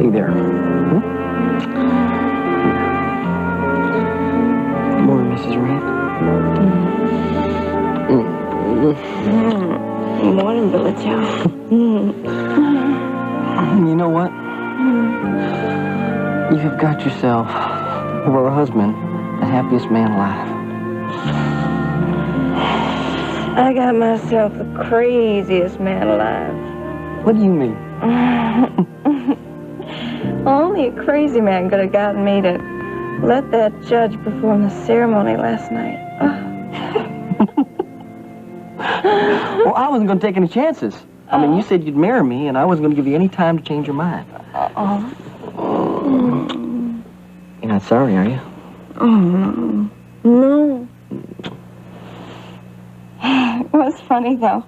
me there. Hmm? Good morning, Mrs. Rand. Good morning, Billy Joe. You know what? You have got yourself, for a husband, the happiest man alive. I got myself the craziest man alive. What do you mean? Only a crazy man could have gotten me to let that judge perform the ceremony last night. Well, I wasn't going to take any chances. I mean, you said you'd marry me, and I wasn't going to give you any time to change your mind. You're not sorry, are you? No. It was funny, though.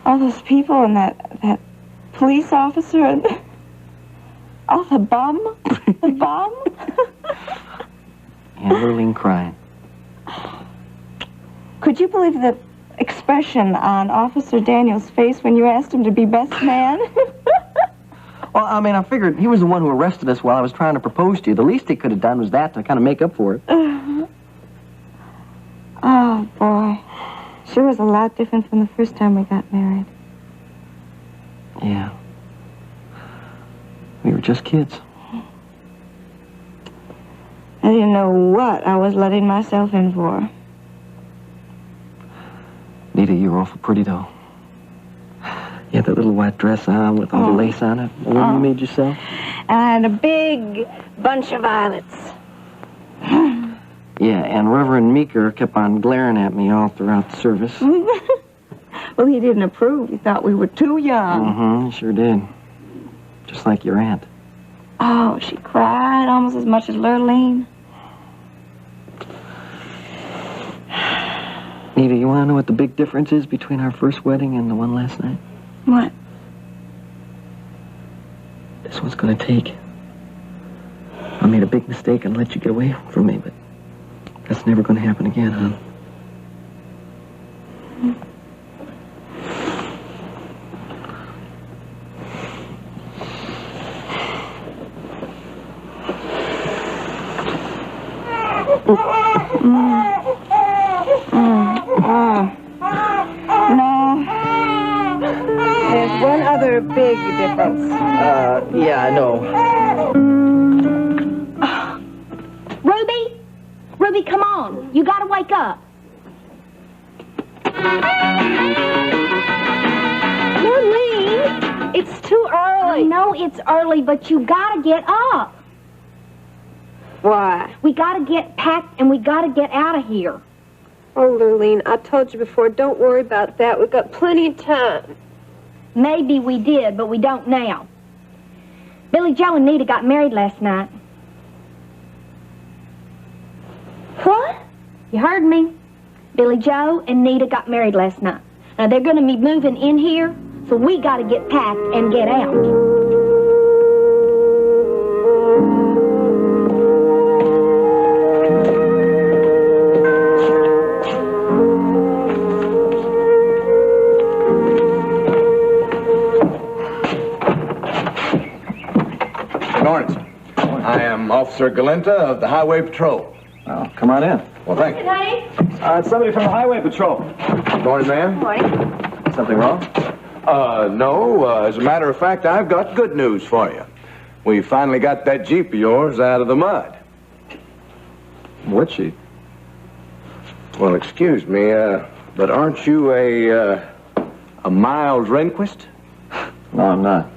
All those people and that police officer and... Oh, the bum. The bum. And Lurleen crying. Could you believe the expression on Officer Daniels' face when you asked him to be best man? Well, I mean, I figured he was the one who arrested us while I was trying to propose to you. The least he could have done was that to kind of make up for it. Oh, boy. Sure was a lot different from the first time we got married. Yeah. We were just kids. I didn't know what I was letting myself in for. Nita, you were awful pretty, though. You had that little white dress on with all the lace on it. The one you made yourself. And I had a big bunch of violets. Yeah, and Reverend Meeker kept on glaring at me all throughout the service. Well, he didn't approve. He thought we were too young. Mm-hmm, he sure did. Just like your aunt. Oh, she cried almost as much as Lurleen. Nita, you want to know what the big difference is between our first wedding and the one last night? What? This one's going to take. I made a big mistake and let you get away from me, but that's never going to happen again, huh? No. There's one other big difference. Yeah, I know. Ruby? Ruby, come on. You gotta wake up. Lurleen, it's too early. I know it's early, but you gotta get up. Why? We gotta get packed and we gotta get out of here. Oh, Lurleen, I told you before, don't worry about that. We've got plenty of time. Maybe we did, but we don't now. Billy Joe and Nita got married last night. What? You heard me. Billy Joe and Nita got married last night. Now, they're gonna be moving in here, so we gotta get packed and get out. I am Officer Galenta of the Highway Patrol. Oh, come on in. Well, thank you. It's somebody from the Highway Patrol. Good morning, ma'am. Something wrong? No. As a matter of fact, I've got good news for you. We finally got that Jeep of yours out of the mud. What Jeep? Well, excuse me, but aren't you a Miles Rehnquist? No, I'm not.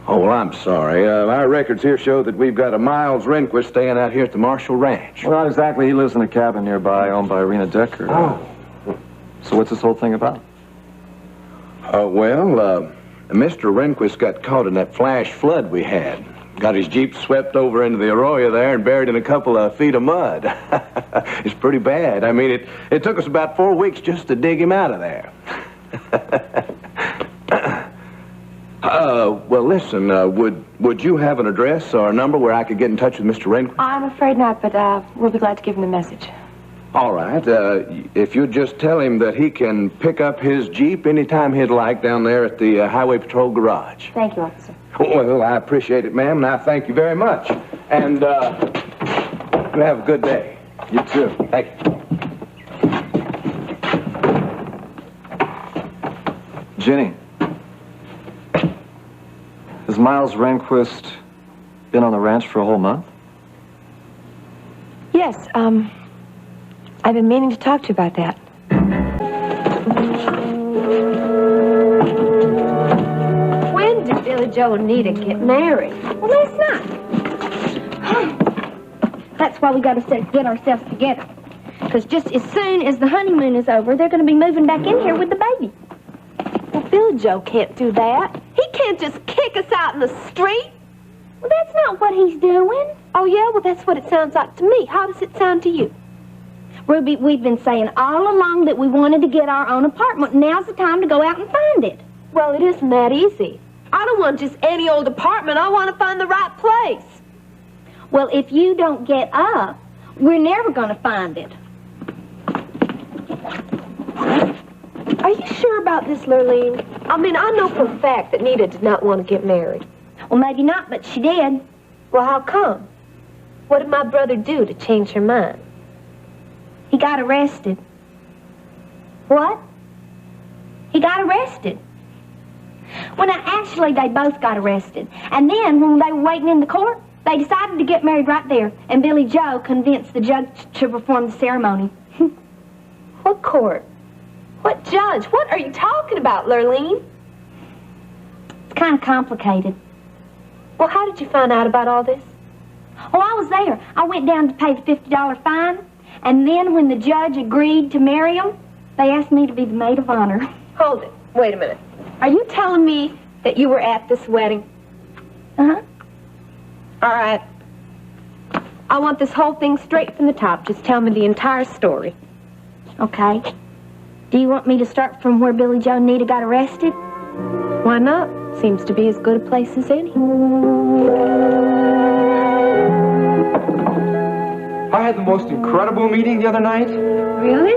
Oh, well, I'm sorry. Our records here show that we've got a Miles Rehnquist staying out here at the Marshall Ranch. Well, not exactly. He lives in a cabin nearby owned by Rena Decker. Oh. So what's this whole thing about? Mr. Rehnquist got caught in that flash flood we had. Got his Jeep swept over into the arroyo there and buried in a couple of feet of mud. It's pretty bad. I mean, it took us about 4 weeks just to dig him out of there. Well, listen, would you have an address or a number where I could get in touch with Mr. Rehnquist? I'm afraid not, but we'll be glad to give him the message. All right. If you'd just tell him that he can pick up his Jeep anytime he'd like down there at the Highway Patrol garage. Thank you, officer. Well, I appreciate it, ma'am, and I thank you very much. And, you have a good day. You too. Thank you. Ginny, has Miles Rehnquist been on the ranch for a whole month? Yes, I've been meaning to talk to you about that. When did Billy Joe and Nita get married? Well, last night. That's why we got to get ourselves together. Because just as soon as the honeymoon is over, they're going to be moving back in here with the baby. Well, Billy Joe can't do that. He can't just kick us out in the street. Well, that's not what he's doing. Oh, yeah? Well, that's what it sounds like to me. How does it sound to you? Ruby, we've been saying all along that we wanted to get our own apartment. Now's the time to go out and find it. Well, it isn't that easy. I don't want just any old apartment. I want to find the right place. Well, if you don't get up, we're never going to find it. Are you sure about this, Lurleen? I mean, I know for a fact that Nita did not want to get married. Well, maybe not, but she did. Well, how come? What did my brother do to change her mind? He got arrested. What? He got arrested. Well, now, actually, they both got arrested. And then, when they were waiting in the court, they decided to get married right there. And Billy Joe convinced the judge to perform the ceremony. What court? What judge? What are you talking about, Lurleen? It's kind of complicated. Well, how did you find out about all this? Oh, I was there. I went down to pay the $50 fine. And then, when the judge agreed to marry him, they asked me to be the maid of honor. Hold it. Wait a minute. Are you telling me that you were at this wedding? Uh-huh. All right. I want this whole thing straight from the top. Just tell me the entire story. Okay. Do you want me to start from where Billy Joe and Nita got arrested? Why not? Seems to be as good a place as any. I had the most incredible meeting the other night. Really?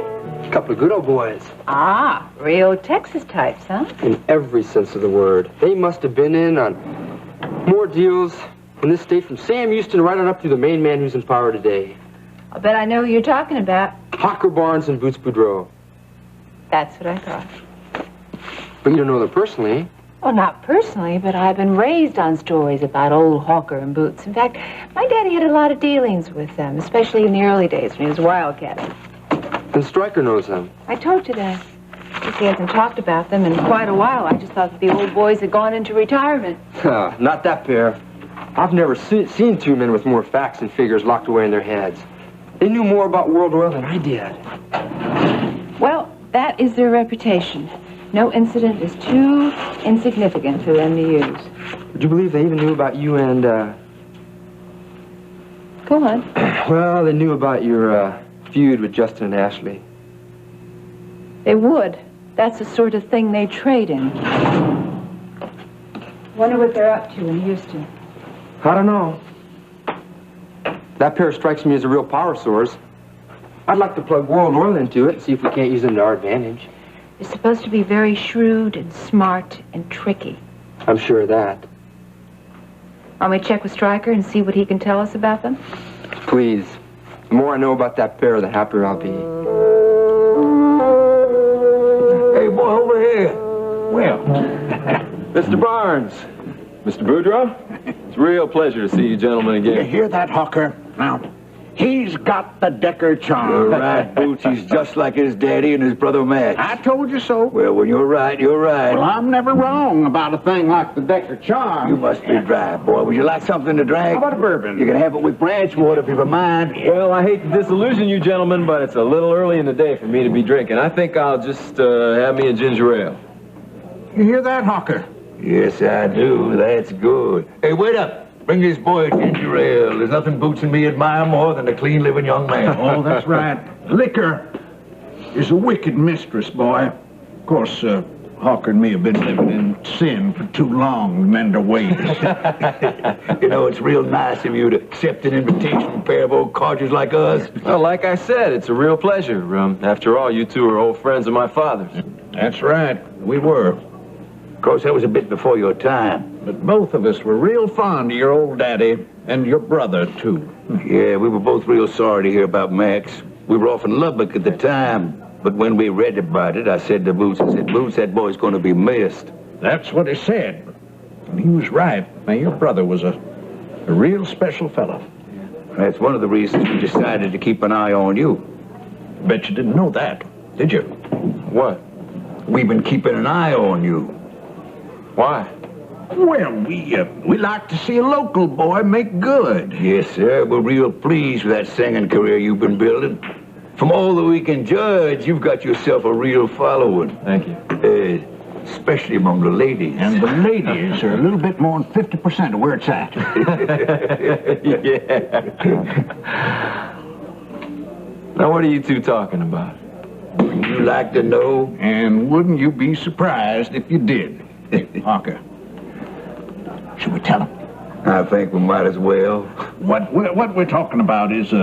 A couple of good old boys. Ah, real Texas types, huh? In every sense of the word. They must have been in on more deals in this state from Sam Houston right on up to the main man who's in power today. I'll bet I know who you're talking about. Hocker Barnes and Boots Boudreaux. That's what I thought. But you don't know them personally. Well, not personally, but I've been raised on stories about old Hawker and Boots. In fact, my daddy had a lot of dealings with them, especially in the early days when he was wildcatting. And Stryker knows them. I told you that. He hasn't talked about them in quite a while. I just thought that the old boys had gone into retirement. Not that pair. I've never seen two men with more facts and figures locked away in their heads. They knew more about world oil than I did. Well, that is their reputation. No incident is too insignificant for them to use. Would you believe they even knew about you and, Go on. well, they knew about your, feud with Justin and Ashley. They would. That's the sort of thing they trade in. Wonder what they're up to in Houston. I don't know. That pair strikes me as a real power source. I'd like to plug World Oil into it and see if we can't use them to our advantage. They're supposed to be very shrewd and smart and tricky. I'm sure of that. Want me to check with Stryker and see what he can tell us about them? Please. The more I know about that pair, the happier I'll be. Hey, boy, over here. Well, Mr. Barnes. Mr. Boudreaux? It's a real pleasure to see you gentlemen you again. hear that, Hawker? Now, he's got the Decker charm. You're right, Boots. He's just like his daddy and his brother Max. I told you so. Well, when you're right, you're right. Well, I'm never wrong about a thing like the Decker charm. You must be dry, boy. Would you like something to drink? How about a bourbon? You can have it with branch water if you don't mind. Well, I hate to disillusion you gentlemen, but it's a little early in the day for me to be drinking. I think I'll just have me a ginger ale. You hear that, Hawker? Yes, I do. That's good. Hey, wait up. Bring this boy a ginger ale. There's nothing Boots and me admire more than a clean-living young man. Oh, that's right. Liquor is a wicked mistress, boy. Of course, Hawker and me have been living in sin for too long to mend our ways. You know, it's real nice of you to accept an invitation from a pair of old codgers like us. Well, like I said, it's a real pleasure. After all, you two are old friends of my father's. That's right, we were. Of course, that was a bit before your time. But both of us were real fond of your old daddy and your brother, too. Yeah, we were both real sorry to hear about Max. We were off in Lubbock at the time. But when we read about it, I said to Boots, Boots, that boy's going to be missed. That's what he said. And he was right. Now, your brother was a real special fellow. That's one of the reasons we decided to keep an eye on you. Bet you didn't know that, did you? What? We've been keeping an eye on you. Why? Well, we like to see a local boy make good. Yes, sir. We're real pleased with that singing career you've been building. From all that we can judge, you've got yourself a real following. Thank you. Especially among the ladies. And the ladies are a little bit more than 50% of where it's at. Yeah. Now, what are you two talking about? Wouldn't you like to know? And wouldn't you be surprised if you did? Hawker, should we tell him? I think we might as well. What we're talking about is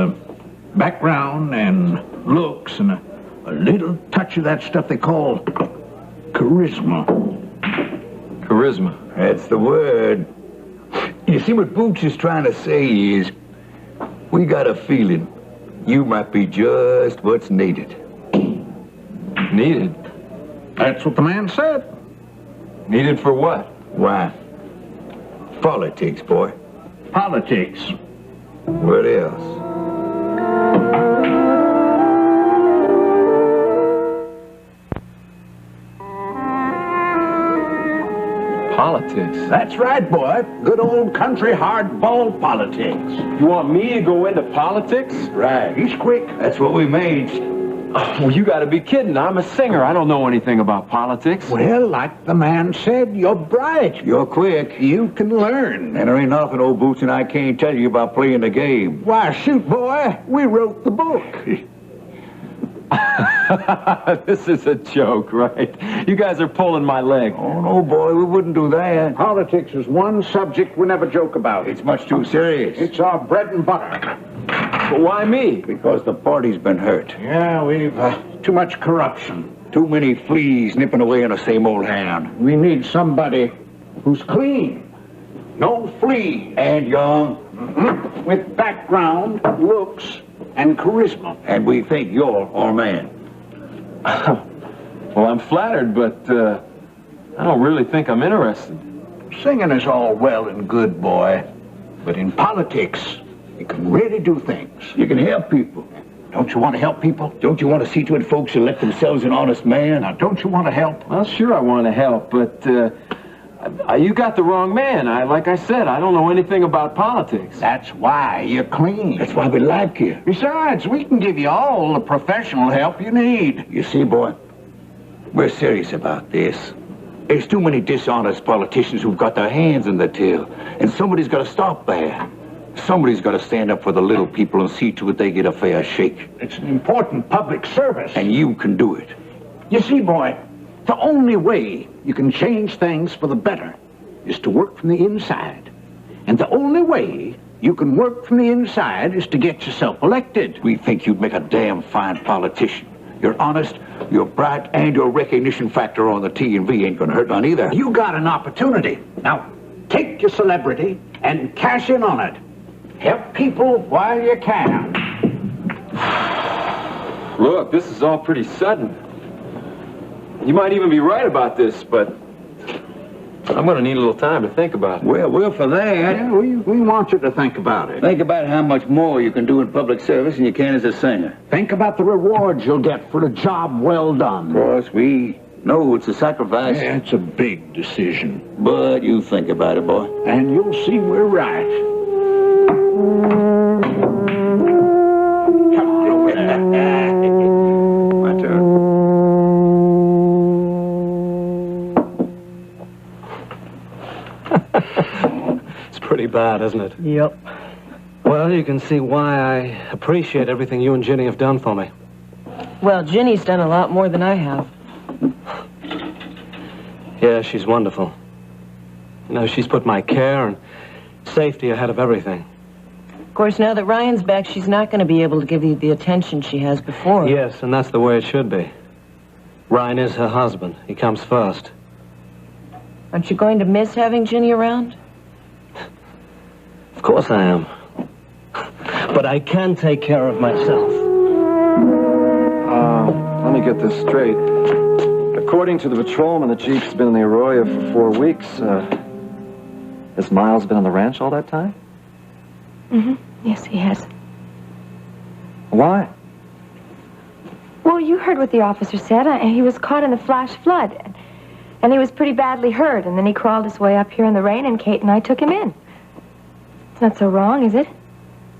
background and looks and a little touch of that stuff they call charisma. Charisma. That's the word. You see, what Boots is trying to say is, we got a feeling you might be just what's needed. Needed? That's what the man said. Needed for what? Why? Politics, boy. Politics. What else? Politics. That's right, boy. Good old country hardball politics. You want me to go into politics? Right. He's quick. That's what we made. Oh, well, you gotta be kidding. I'm a singer. I don't know anything about politics. Well, like the man said, you're bright. You're quick. You can learn. And there ain't nothing old Boots and I can't tell you about playing the game. Why, shoot, boy. We wrote the book. This is a joke, right? You guys are pulling my leg. Oh, no, boy, we wouldn't do that. Politics is one subject we never joke about. It's much too serious. It's our bread and butter. But why me? Because the party's been hurt. Yeah, we've too much corruption. Too many fleas nipping away on the same old hound. We need somebody who's clean. No flea. And young. Mm-hmm. With background, looks, and charisma. And we think you're our man. Well, I'm flattered, but I don't really think I'm interested. Singing is all well and good, boy. But in politics, you can really do things. You can help people. Don't you want to help people? Don't you want to see to it folks elect themselves an honest man? Now, don't you want to help? Well, sure I want to help, but you got the wrong man. Like I said, I don't know anything about politics. That's why you're clean. That's why we like you. Besides, we can give you all the professional help you need. You see, boy, we're serious about this. There's too many dishonest politicians who've got their hands in the till, and somebody's got to stop that. Somebody's got to stand up for the little people and see to it they get a fair shake. It's an important public service. And you can do it. You see, boy, the only way you can change things for the better is to work from the inside. And the only way you can work from the inside is to get yourself elected. We think you'd make a damn fine politician. You're honest, you're bright, and your recognition factor on the T&V ain't gonna hurt none either. You got an opportunity. Now, take your celebrity and cash in on it. Help people while you can. Look, this is all pretty sudden. You might even be right about this, but I'm going to need a little time to think about it. Well, we're for that. Yeah, we want you to think about it. Think about how much more you can do in public service than you can as a singer. Think about the rewards you'll get for a job well done. Of course, we know it's a sacrifice. Yeah, it's a big decision. But you think about it, boy. And you'll see we're right. My turn. It's pretty bad, isn't it? Yep. Well, you can see why I appreciate everything you and Ginny have done for me. Well, Ginny's done a lot more than I have. Yeah, she's wonderful. You know, she's put my care and safety ahead of everything. Of course, now that Ryan's back, she's not going to be able to give you the attention she has before. Yes, and that's the way it should be. Ryan is her husband. He comes first. Aren't you going to miss having Ginny around? Of course I am. But I can take care of myself. Let me get this straight. According to the patrolman, the Jeep's been in the Arroyo for 4 weeks. Has Miles been on the ranch all that time? Mm-hmm. Yes, he has. Why? Well, you heard what the officer said. He was caught in the flash flood. And he was pretty badly hurt. And then he crawled his way up here in the rain, and Kate and I took him in. It's not so wrong, is it?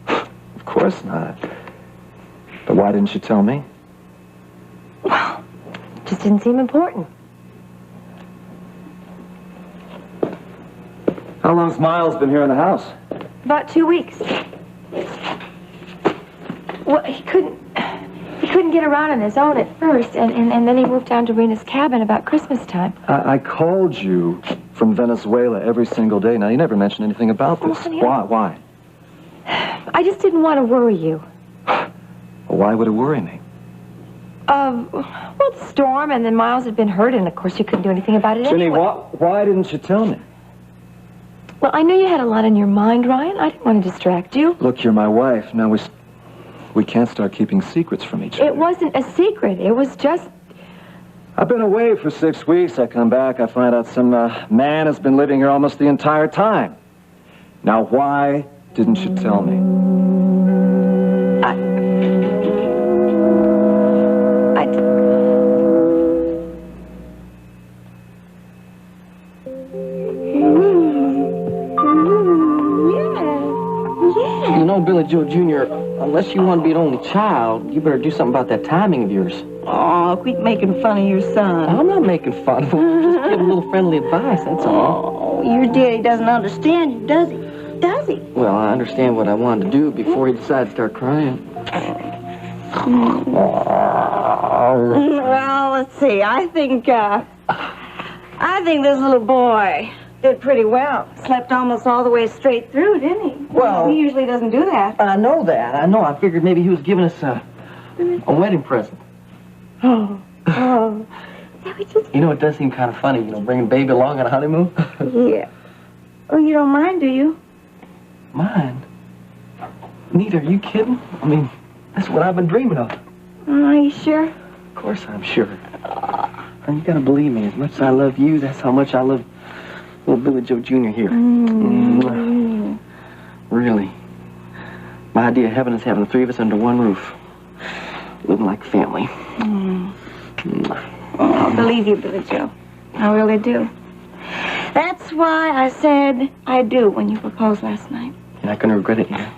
Of course not. But why didn't you tell me? Well, it just didn't seem important. How long's Miles been here in the house? About 2 weeks. Well, he couldn't get around on his own at first, and then he moved down to Rena's cabin about Christmas time. I called you from Venezuela every single day. Now, you never mentioned anything about this. Honey, Why? I just didn't want to worry you. Well, why would it worry me? Well, the storm, and then Miles had been hurt, and of course you couldn't do anything about it Ginny, anyway. why didn't you tell me? Well, I knew you had a lot on your mind, Ryan. I didn't want to distract you. Look, you're my wife. Now, we can't start keeping secrets from each other. It wasn't a secret. It was just... I've been away for 6 weeks. I come back, I find out some man has been living here almost the entire time. Now, why didn't you tell me? You know, Billy Joe Jr., unless you want to be an only child, you better do something about that timing of yours. Oh, quit making fun of your son. I'm not making fun of him. Just give a little friendly advice, that's all. Oh, your daddy doesn't understand you, does he? Does he? Well, I understand what I wanted to do before he decided to start crying. Well, let's see. I think this little boy did pretty well. Slept almost all the way straight through, didn't he? Well, he usually doesn't do that. I know that. I know. I figured maybe he was giving us a wedding present. Oh. You know, it does seem kind of funny, you know, bringing baby along on a honeymoon. Yeah. Oh, you don't mind, do you? Mind? Neither. Are you kidding? I mean, that's what I've been dreaming of. Are you sure? Of course I'm sure. And you gotta believe me, as much as I love you, that's how much I love little Billy Joe Jr. here. Really. My idea of heaven is having the 3 of us under one roof. Living like family. I believe you, Billy Joe. I really do. That's why I said I do when you proposed last night. You're not gonna regret it, yeah?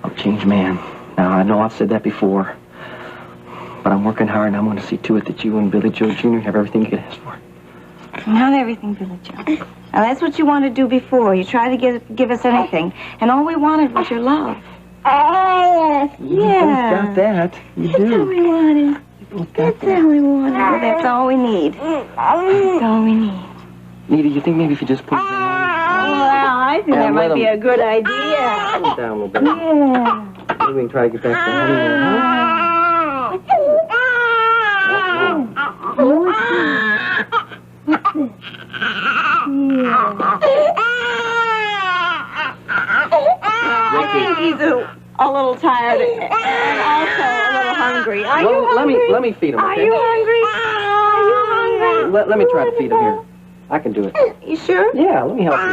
I'm a changed man. Now, I know I've said that before, but I'm working hard, and I'm going to see to it that you and Billy Joe Jr. have everything you could ask for. Not everything, Billy Joe. Now, that's what you wanted to do before. You tried to give us anything, and all we wanted was your love. Yeah. You both got that. You That's do. all we wanted. That's all we wanted. Well, that's all we need. That's all we need. Nita, you think maybe if you just put it down? Well, I think that might be a good idea. Put it down a little bit. Yeah. Maybe we can try to get back to the honeymoon, huh? I think he's a little tired and also a little hungry. Are you hungry? Let me feed him, okay? Are you hungry? Are you hungry? Let me try to feed him here. I can do it. You sure? Yeah, let me help you.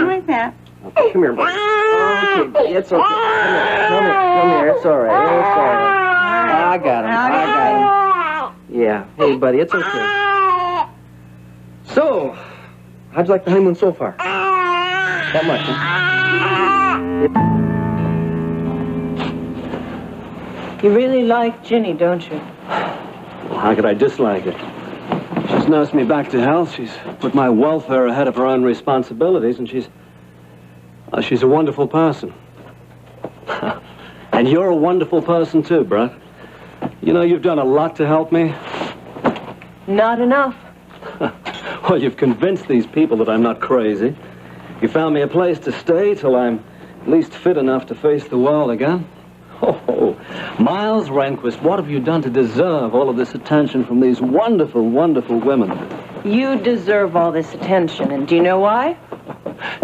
Like that. Okay, come here, buddy. Okay, buddy, it's okay. Come here. It's all right. It's all right. I got him. Yeah. Hey, buddy, it's okay. So, how'd you like the honeymoon so far? That much, huh? You really like Ginny, don't you? Well, how could I dislike it? She's nursed me back to health. She's put my welfare ahead of her own responsibilities, and she's a wonderful person. And you're a wonderful person, too, Brett. You know, you've done a lot to help me. Not enough. Well, you've convinced these people that I'm not crazy. You found me a place to stay till I'm at least fit enough to face the world again. Oh, Miles Rehnquist, what have you done to deserve all of this attention from these wonderful, wonderful women? You deserve all this attention, and do you know why?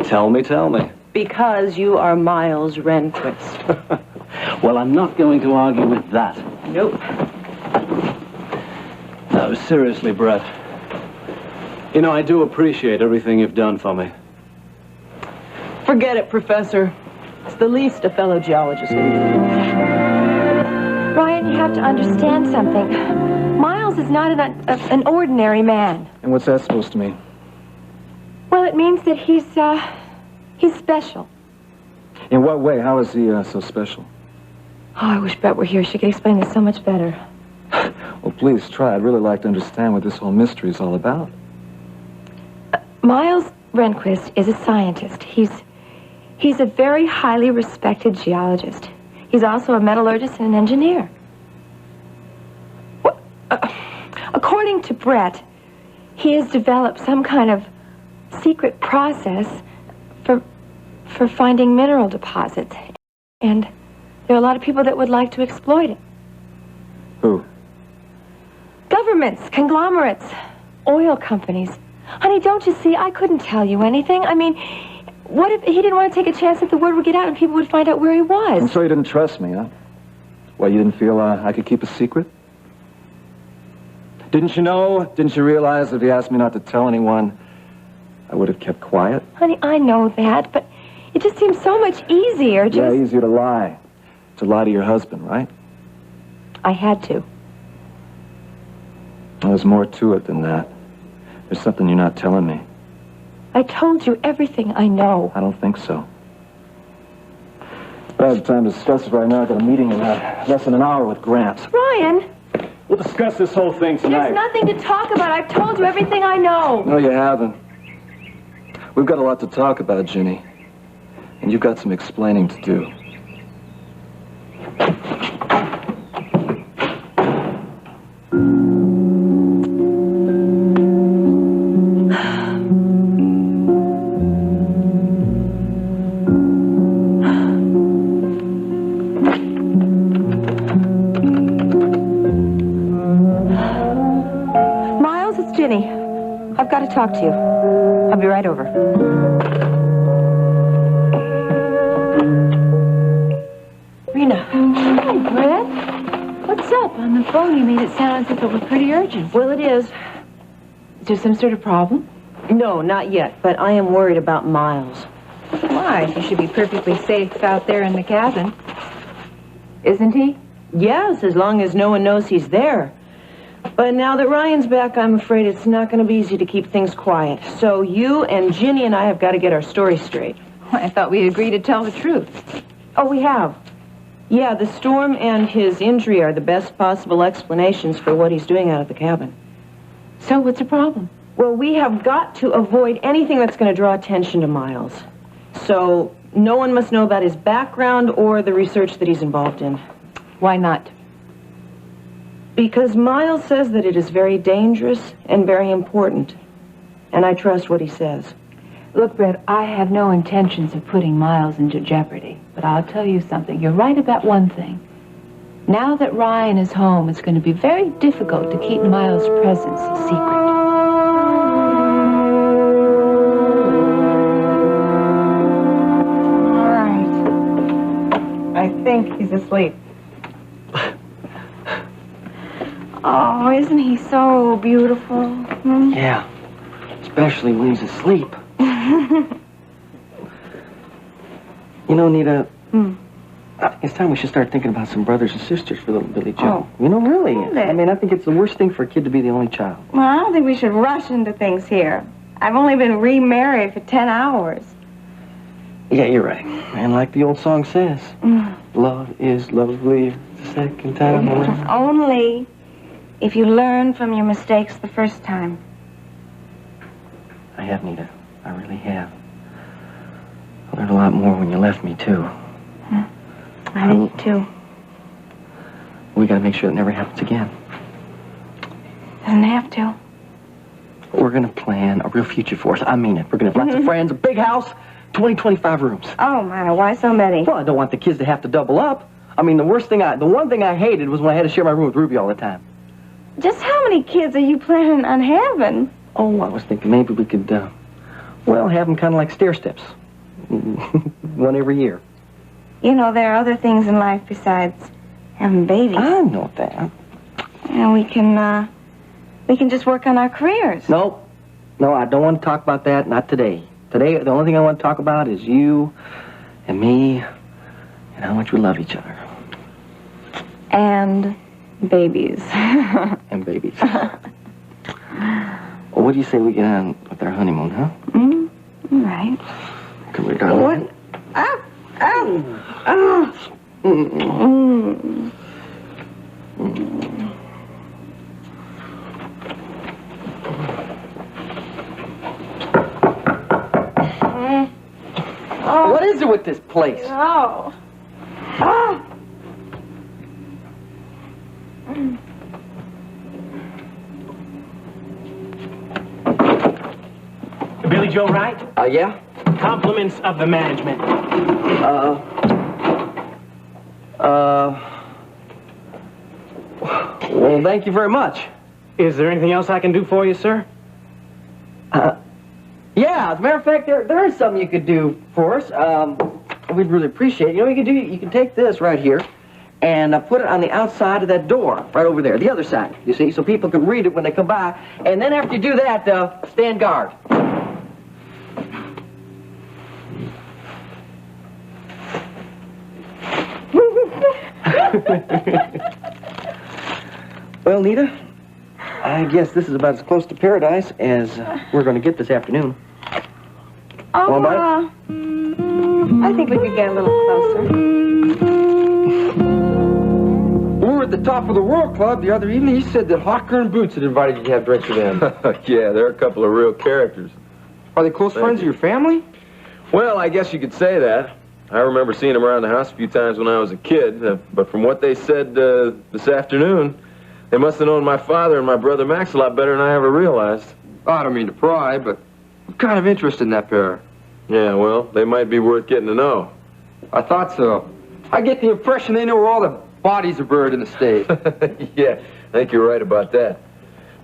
Tell me, tell me. Because you are Miles Rehnquist. Well, I'm not going to argue with that. Nope. No, seriously, Brett. You know, I do appreciate everything you've done for me. Forget it, Professor. It's the least a fellow geologist can do. Ryan, you have to understand something. Miles is not an ordinary man. And what's that supposed to mean? Well, it means that he's special. In what way? How is he so special? Oh, I wish Brett were here. She could explain this so much better. Well, please try. I'd really like to understand what this whole mystery is all about. Miles Rehnquist is a scientist. He's a very highly respected geologist. He's also a metallurgist and an engineer. Well, according to Brett, he has developed some kind of secret process for finding mineral deposits. And there are a lot of people that would like to exploit it. Who? Governments, conglomerates, oil companies. Honey, don't you see? I couldn't tell you anything. I mean, what if he didn't want to take a chance that the word would get out and people would find out where he was? And so you didn't trust me, huh? Well, you didn't feel I could keep a secret? Didn't you know? Didn't you realize that if he asked me not to tell anyone, I would have kept quiet? Honey, I know that, but it just seems so much easier just... Yeah, easier to lie. To lie to your husband, right? I had to. Well, there's more to it than that. There's something you're not telling me. I told you everything I know. I don't think so. I don't have time to discuss it right now. I've got a meeting in less than an hour with Gramps. Ryan! We'll discuss this whole thing tonight. There's nothing to talk about. I've told you everything I know. No, you haven't. We've got a lot to talk about, Ginny. And you've got some explaining to do. Miles, it's Ginny. I've got to talk to you. I'll be right over. Rena. Hi, Brett. What's up? On the phone, you made it sound as if it was pretty urgent. Well, it is. Is there some sort of problem? No, not yet, but I am worried about Miles. Why? He should be perfectly safe out there in the cabin. Isn't he? Yes, as long as no one knows he's there. But now that Ryan's back, I'm afraid it's not going to be easy to keep things quiet. So you and Ginny and I have got to get our story straight. Well, I thought we agreed to tell the truth. Oh, we have. Yeah, the storm and his injury are the best possible explanations for what he's doing out of the cabin. So what's the problem? Well, we have got to avoid anything that's going to draw attention to Miles. So no one must know about his background or the research that he's involved in. Why not? Because Miles says that it is very dangerous and very important. And I trust what he says. Look, Brett, I have no intentions of putting Miles into jeopardy. But I'll tell you something. You're right about one thing. Now that Ryan is home, it's going to be very difficult to keep Miles' presence a secret. All right. I think he's asleep. Oh, isn't he so beautiful? Hmm? Yeah, especially when he's asleep. You know, Nita, I think it's time we should start thinking about some brothers and sisters for little Billy Joe. Oh. You know, really. I mean, I think it's the worst thing for a kid to be the only child. Well, I don't think we should rush into things here. I've only been remarried for 10 hours. Yeah, you're right. And like the old song says, love is lovely the second time around. Only if you learn from your mistakes the first time. I have, Nita. I really have. I learned a lot more when you left me, too. I did, too. We gotta make sure it never happens again. Doesn't have to. We're gonna plan a real future for us. I mean it. We're gonna have lots of friends, a big house, 20, 25 rooms. Oh, my, why so many? Well, I don't want the kids to have to double up. I mean, the one thing I hated was when I had to share my room with Ruby all the time. Just how many kids are you planning on having? Oh, I was thinking maybe we could, well, have them kind of like stair steps. One every year. You know, there are other things in life besides having babies. I know that. And we can just work on our careers. No, I don't want to talk about that. Not today. Today, the only thing I want to talk about is you and me and how much we love each other. And babies. And babies. Well, what do you say we get on with our honeymoon, huh? All right. Come here, darling. What? What is it with this place? Oh. Oh. Billy Joe Wright? Yeah? Compliments of the management. Well, thank you very much. Is there anything else I can do for you, sir? Yeah, as a matter of fact, there is something you could do for us. We'd really appreciate it. You know what you can take this right here and put it on the outside of that door, right over there, the other side, you see, so people can read it when they come by. And then after you do that, stand guard. Well, Nita, I guess this is about as close to paradise as we're going to get this afternoon. Oh, I think we could get a little closer. We were at the Top of the World Club the other evening. You said that Hawker and Boots had invited you to have drinks with them. Yeah, they're a couple of real characters. Are they close friends of your family? Well, I guess you could say that. I remember seeing them around the house a few times when I was a kid, but from what they said this afternoon, they must have known my father and my brother Max a lot better than I ever realized. I don't mean to pry, but I'm kind of interested in that pair. Yeah, well, they might be worth getting to know. I thought so. I get the impression they know where all the bodies are buried in the state. Yeah, I think you're right about that.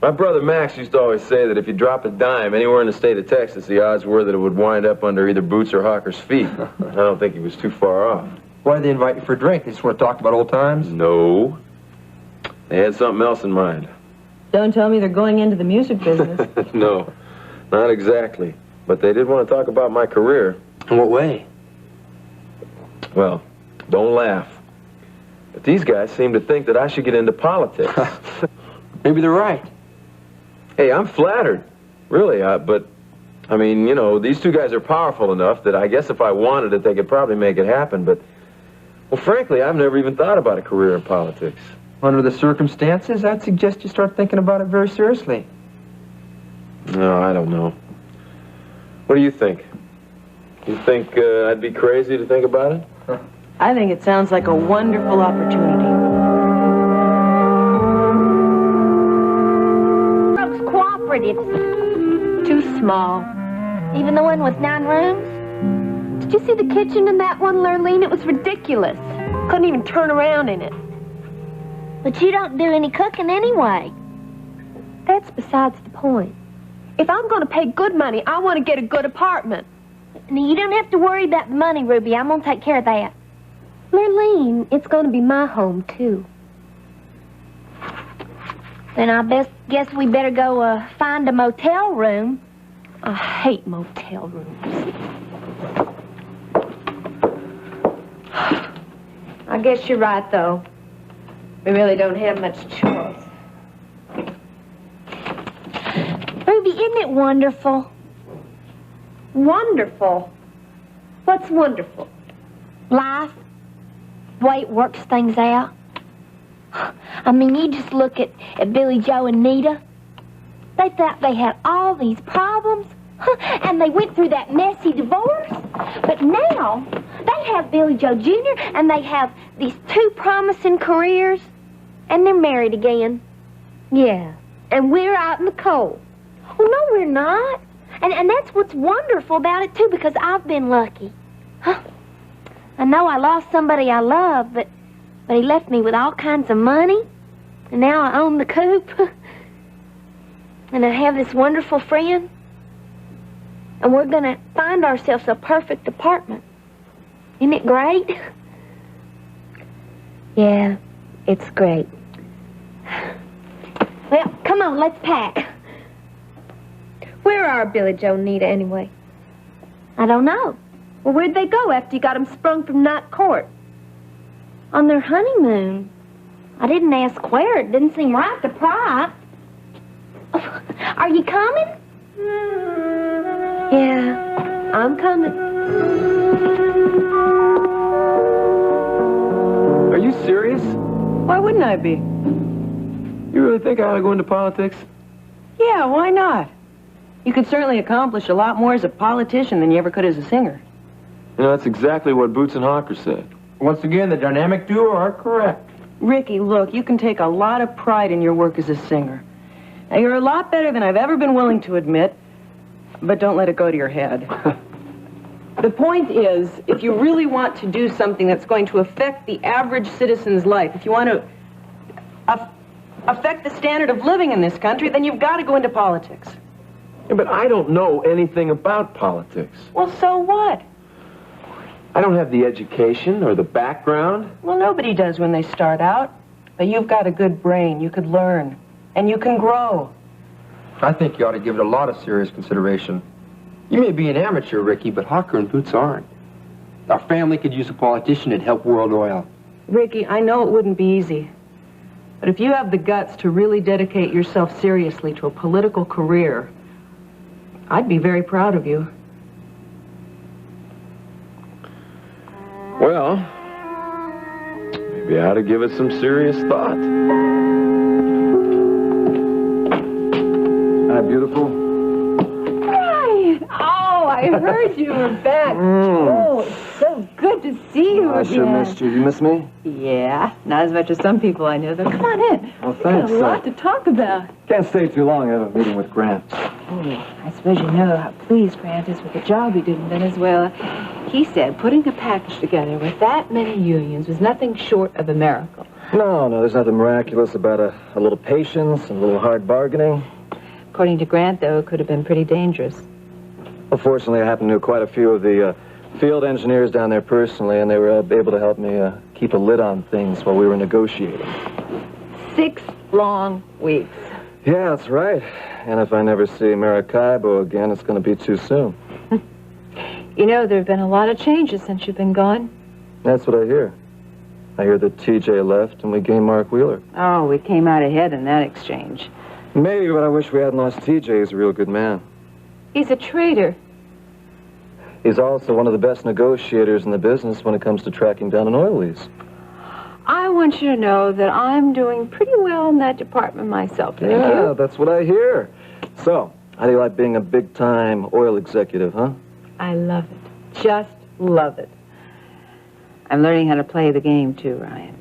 My brother Max used to always say that if you drop a dime anywhere in the state of Texas, the odds were that it would wind up under either Boots or Hawker's feet. I don't think he was too far off. Why did they invite you for a drink? They just want to talk about old times? No. They had something else in mind. Don't tell me they're going into the music business. No, not exactly. But they did want to talk about my career. In what way? Well, don't laugh. But these guys seem to think that I should get into politics. Maybe they're right. Hey, I'm flattered. Really, but, I mean, you know, these two guys are powerful enough that I guess if I wanted it, they could probably make it happen. But, well, frankly, I've never even thought about a career in politics. Under the circumstances, I'd suggest you start thinking about it very seriously. No, I don't know. What do you think? You think I'd be crazy to think about it? I think it sounds like a wonderful opportunity. Brooks Cooperatives. Too small. Even the one with 9 rooms? Did you see the kitchen in that one, Lurleen? It was ridiculous. Couldn't even turn around in it. But you don't do any cooking anyway. That's besides the point. If I'm going to pay good money, I want to get a good apartment. Now, you don't have to worry about the money, Ruby. I'm going to take care of that. Lurleen, it's going to be my home, too. Then I guess we better go find a motel room. I hate motel rooms. I guess you're right, though. We really don't have much choice. Ruby, isn't it wonderful? Wonderful? What's wonderful? Life. The way it works things out. I mean, you just look at Billy Joe and Nita. They thought they had all these problems, and they went through that messy divorce. But now, they have Billy Joe Jr., and they have these 2 promising careers, and they're married again. Yeah, And we're out in the cold. Oh, no, we're not. And that's what's wonderful about it, too, because I've been lucky. Huh? I know I lost somebody I love, but he left me with all kinds of money. And now I own the coop. And I have this wonderful friend. And we're going to find ourselves a perfect apartment. Isn't it great? Yeah, it's great. Well, come on, let's pack. Where are Billy Joe and Nita, anyway? I don't know. Well, where'd they go after you got them sprung from Knott Court? On their honeymoon. I didn't ask where. It didn't seem right to pry. Are you coming? Yeah, I'm coming. Are you serious? Why wouldn't I be? You really think I ought to go into politics? Yeah, why not? You could certainly accomplish a lot more as a politician than you ever could as a singer. You know, that's exactly what Boots and Hawker said. Once again, the dynamic duo are correct. Ricky, look, you can take a lot of pride in your work as a singer. Now, you're a lot better than I've ever been willing to admit, but don't let it go to your head. The point is, if you really want to do something that's going to affect the average citizen's life, if you want to affect the standard of living in this country, then you've got to go into politics. Yeah, but I don't know anything about politics. Well, so what? I don't have the education or the background. Well, nobody does when they start out. But you've got a good brain. You could learn. And you can grow. I think you ought to give it a lot of serious consideration. You may be an amateur, Ricky, but Hawker and Boots aren't. Our family could use a politician that'd help World Oil. Ricky, I know it wouldn't be easy. But if you have the guts to really dedicate yourself seriously to a political career, I'd be very proud of you. Well, maybe I ought to give it some serious thought. Hi, beautiful. Ryan! Oh, I heard you were back. Oh, it's so good to see you I again. sure missed you. You miss me? Yeah, not as much as some people I know, though. Come on in. Well, We got thanks. a lot to talk about. Can't stay too long. I have a meeting with Grant. Oh, I suppose you know how pleased Grant is with the job he did in Venezuela. He said putting a package together with that many unions was nothing short of a miracle. No, there's nothing miraculous about a little patience and a little hard bargaining. According to Grant, though, it could have been pretty dangerous. Well, fortunately, I happen to know quite a few of the field engineers down there personally, and they were able to help me keep a lid on things while we were negotiating. 6 long weeks. Yeah, that's right. And if I never see Maracaibo again, it's going to be too soon. You know, there have been a lot of changes since you've been gone. That's what I hear. I hear that TJ left and we gained Mark Wheeler. Oh, we came out ahead in that exchange. Maybe, but I wish we hadn't lost TJ. He's a real good man. He's a traitor. He's also one of the best negotiators in the business when it comes to tracking down an oil lease. I want you to know that I'm doing pretty well in that department myself. Thank Yeah, you. that's what I hear. So, how do you like being a big-time oil executive, huh? I love it. Just love it. I'm learning how to play the game, too, Ryan.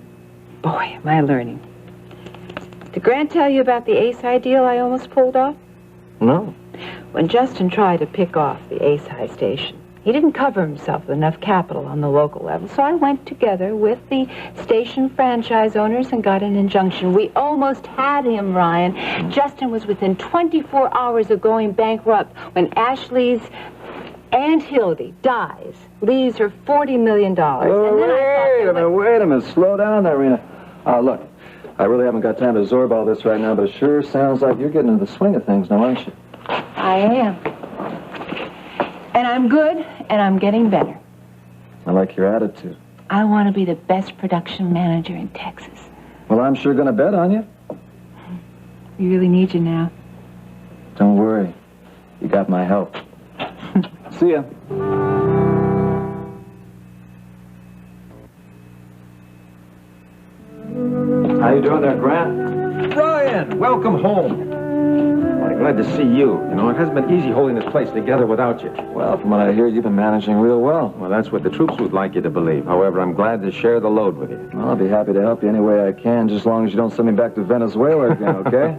Boy, am I learning. Did Grant tell you about the ASI deal I almost pulled off? No. When Justin tried to pick off the ASI station, he didn't cover himself with enough capital on the local level, so I went together with the station franchise owners and got an injunction. We almost had him, Ryan. Justin was within 24 hours of going bankrupt when Ashley's Aunt Hildy dies, leaves her $40 million. Oh, wait a minute. Slow down there, Rena. Look, I really haven't got time to absorb all this right now, but it sure sounds like you're getting into the swing of things now, aren't you? I am. And I'm good, and I'm getting better. I like your attitude. I want to be the best production manager in Texas. Well, I'm sure gonna bet on you. We really need you now. Don't worry. You got my help. See ya. How you doing there, Grant? Ryan, welcome home. Morning, glad to see you. You know, it hasn't been easy holding this place together without you. Well, from what I hear, you've been managing real well. Well, that's what the troops would like you to believe. However, I'm glad to share the load with you. Well, I'll be happy to help you any way I can, just as long as you don't send me back to Venezuela again, okay?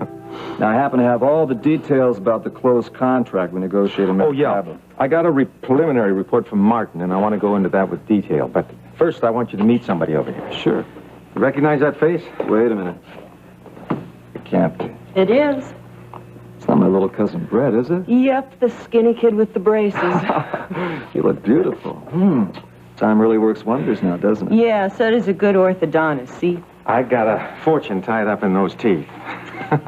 Now, I happen to have all the details about the closed contract we negotiated. Oh, yeah. I got a preliminary report from Martin, and I want to go into that with detail. But first, I want you to meet somebody over here. Sure. You recognize that face? Wait a minute. It can't be. It is. It's not my little cousin Brett, is it? Yep, the skinny kid with the braces. You look beautiful. Time really works wonders now, doesn't it? Yeah, so does a good orthodontist, see? I got a fortune tied up in those teeth.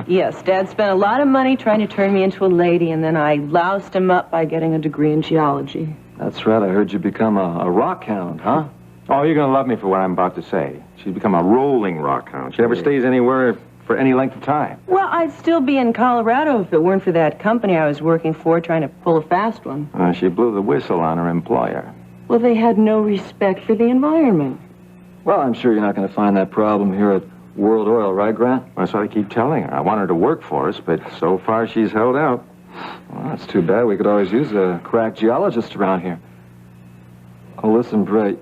Yes, Dad spent a lot of money trying to turn me into a lady, and then I loused him up by getting a degree in geology. That's right. I heard you become a rock hound, huh? Oh, you're going to love me for what I'm about to say. She's become a rolling rock hound. She never stays anywhere for any length of time. Well, I'd still be in Colorado if it weren't for that company I was working for trying to pull a fast one. She blew the whistle on her employer. Well, they had no respect for the environment. Well, I'm sure you're not going to find that problem here at World Oil, right, Grant? That's what I keep telling her. I want her to work for us, but so far she's held out. Well, that's too bad. We could always use a crack geologist around here. Oh, listen, Brett,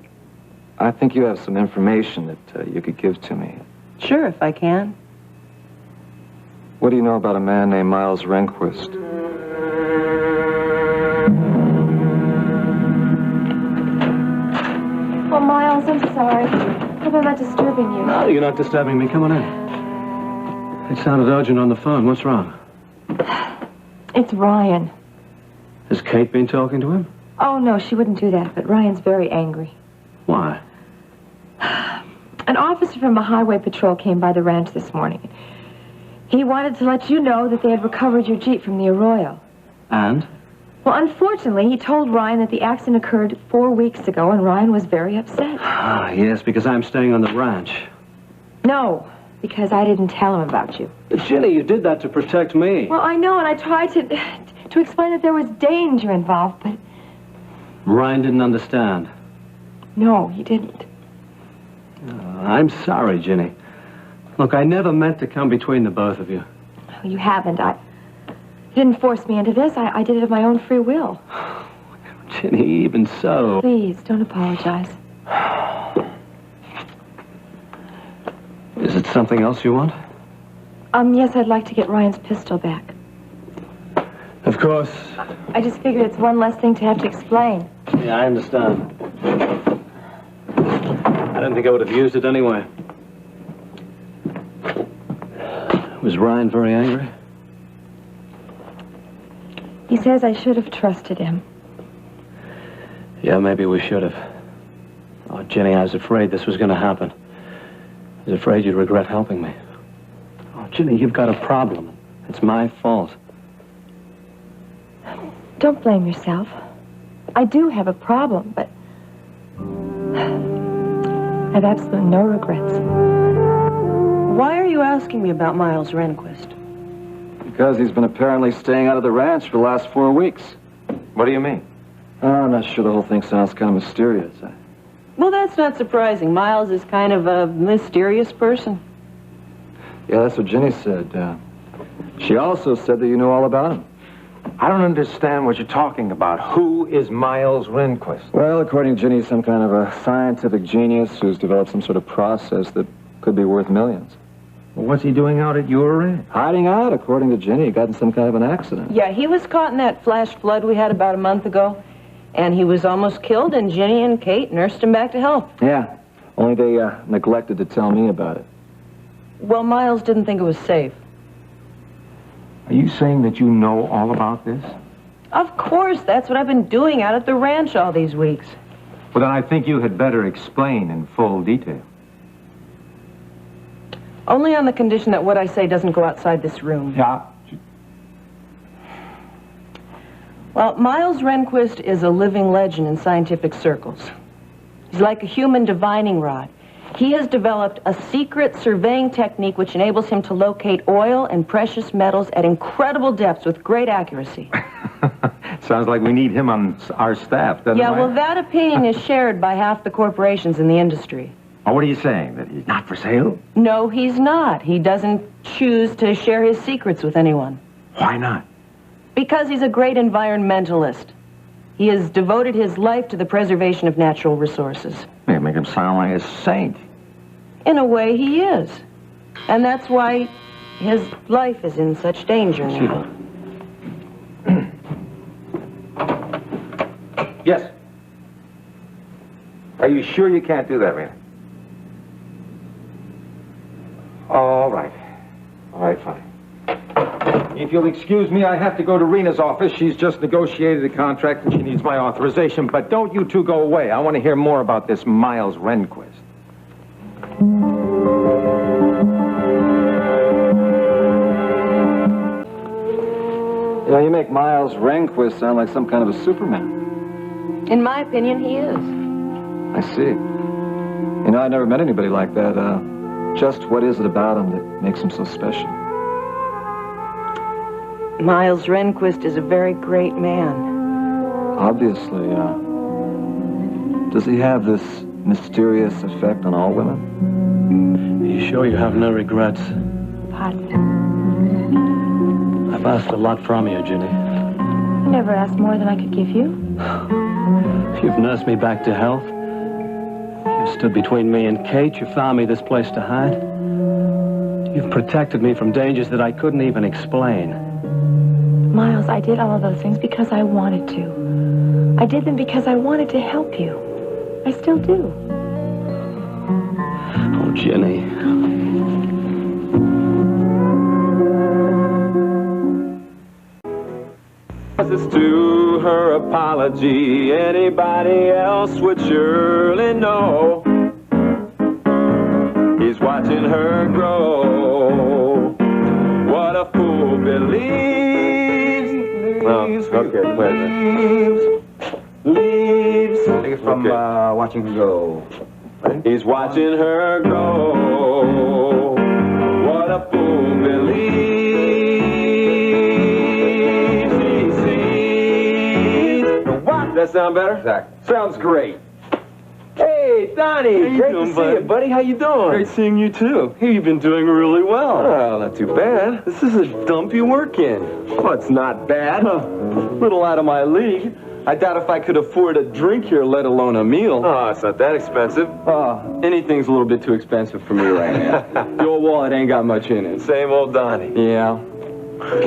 I think you have some information that you could give to me. Sure, if I can. What do you know about a man named Miles Rehnquist? Oh, Miles, I'm sorry. Hope I'm not disturbing you. No, you're not disturbing me. Come on in. It sounded urgent on the phone. What's wrong? It's Ryan. Has Kate been talking to him? Oh, no, she wouldn't do that, but Ryan's very angry. Why? An officer from the highway patrol came by the ranch this morning. He wanted to let you know that they had recovered your Jeep from the Arroyo. And? Well, unfortunately, he told Ryan that the accident occurred 4 weeks ago, and Ryan was very upset. Ah, yes, because I'm staying on the ranch. No, because I didn't tell him about you. But, Ginny, you did that to protect me. Well, I know, and I tried to explain that there was danger involved, but... Ryan didn't understand. No, he didn't. I'm sorry, Ginny. Look, I never meant to come between the both of you. You haven't. You didn't force me into this. I did it of my own free will. Ginny, even so... Please, don't apologize. Is it something else you want? Yes, I'd like to get Ryan's pistol back. Of course. I just figured it's one less thing to have to explain. Yeah, I understand. I didn't think I would have used it anyway. Was Ryan very angry? He says I should have trusted him. Yeah, maybe we should have. Oh, Jenny, I was afraid this was going to happen. I was afraid you'd regret helping me. Oh, Jenny, you've got a problem. It's my fault. Don't blame yourself. I do have a problem, but I have absolutely no regrets. Why are you asking me about Miles Rehnquist? Because he's been apparently staying out of the ranch for the last 4 weeks. What do you mean? I'm not sure. The whole thing sounds kind of mysterious. Well, that's not surprising. Miles is kind of a mysterious person. Yeah, that's what Ginny said. She also said that you knew all about him. I don't understand what you're talking about. Who is Miles Rehnquist? Well, according to Ginny, he's some kind of a scientific genius who's developed some sort of process that could be worth millions. Well, what's he doing out at your ranch? Hiding out, according to Ginny. He got in some kind of an accident. Yeah, he was caught in that flash flood we had about a month ago, and he was almost killed, and Ginny and Kate nursed him back to health. Yeah, only they neglected to tell me about it. Well, Miles didn't think it was safe. Are you saying that you know all about this? Of course, that's what I've been doing out at the ranch all these weeks. Well, then I think you had better explain in full detail. Only on the condition that what I say doesn't go outside this room. Yeah. Well, Miles Rehnquist is a living legend in scientific circles. He's like a human divining rod. He has developed a secret surveying technique which enables him to locate oil and precious metals at incredible depths with great accuracy. Sounds like we need him on our staff, doesn't it? Yeah, well, that opinion is shared by half the corporations in the industry. Oh, what are you saying? That he's not for sale? No, he's not. He doesn't choose to share his secrets with anyone. Why not? Because he's a great environmentalist. He has devoted his life to the preservation of natural resources. They make him sound like a saint. In a way, he is. And that's why his life is in such danger now. Yes. Are you sure you can't do that, Rena? All right. All right, fine. If you'll excuse me, I have to go to Rena's office. She's just negotiated a contract and she needs my authorization. But don't you two go away. I want to hear more about this Miles Rehnquist. You know, you make Miles Rehnquist sound like some kind of a Superman. In my opinion, he is. I see. You know, I never met anybody like that. Just what is it about him that makes him so special? Miles Rehnquist is a very great man. Obviously, does he have this mysterious effect on all women? Are you sure you have no regrets? Pardon? I've asked a lot from you, Ginny. You never asked more than I could give you. You've nursed me back to health. You've stood between me and Kate. You found me this place to hide. You've protected me from dangers that I couldn't even explain. Miles, I did all of those things because I wanted to. I did them because I wanted to help you. I still do. Oh, Ginny. It's to her apology. Anybody else would surely know. He's watching her grow. What a fool believes. Oh, okay, wait a minute. Leaves. Take it from watching her go. He's watching her grow. What a fool believes. He sees. What? That sound better? Exactly. Sounds great. Hey, Donnie. Great to see you, buddy. How you doing? Great seeing you, too. Hey, you've been doing really well. Well, not too bad. This is a dump you work in. Well, it's not bad. Little out of my league. I doubt if I could afford a drink here, let alone a meal. Oh, it's not that expensive. Anything's a little bit too expensive for me right now. Your wallet ain't got much in it. Same old Donnie. Yeah.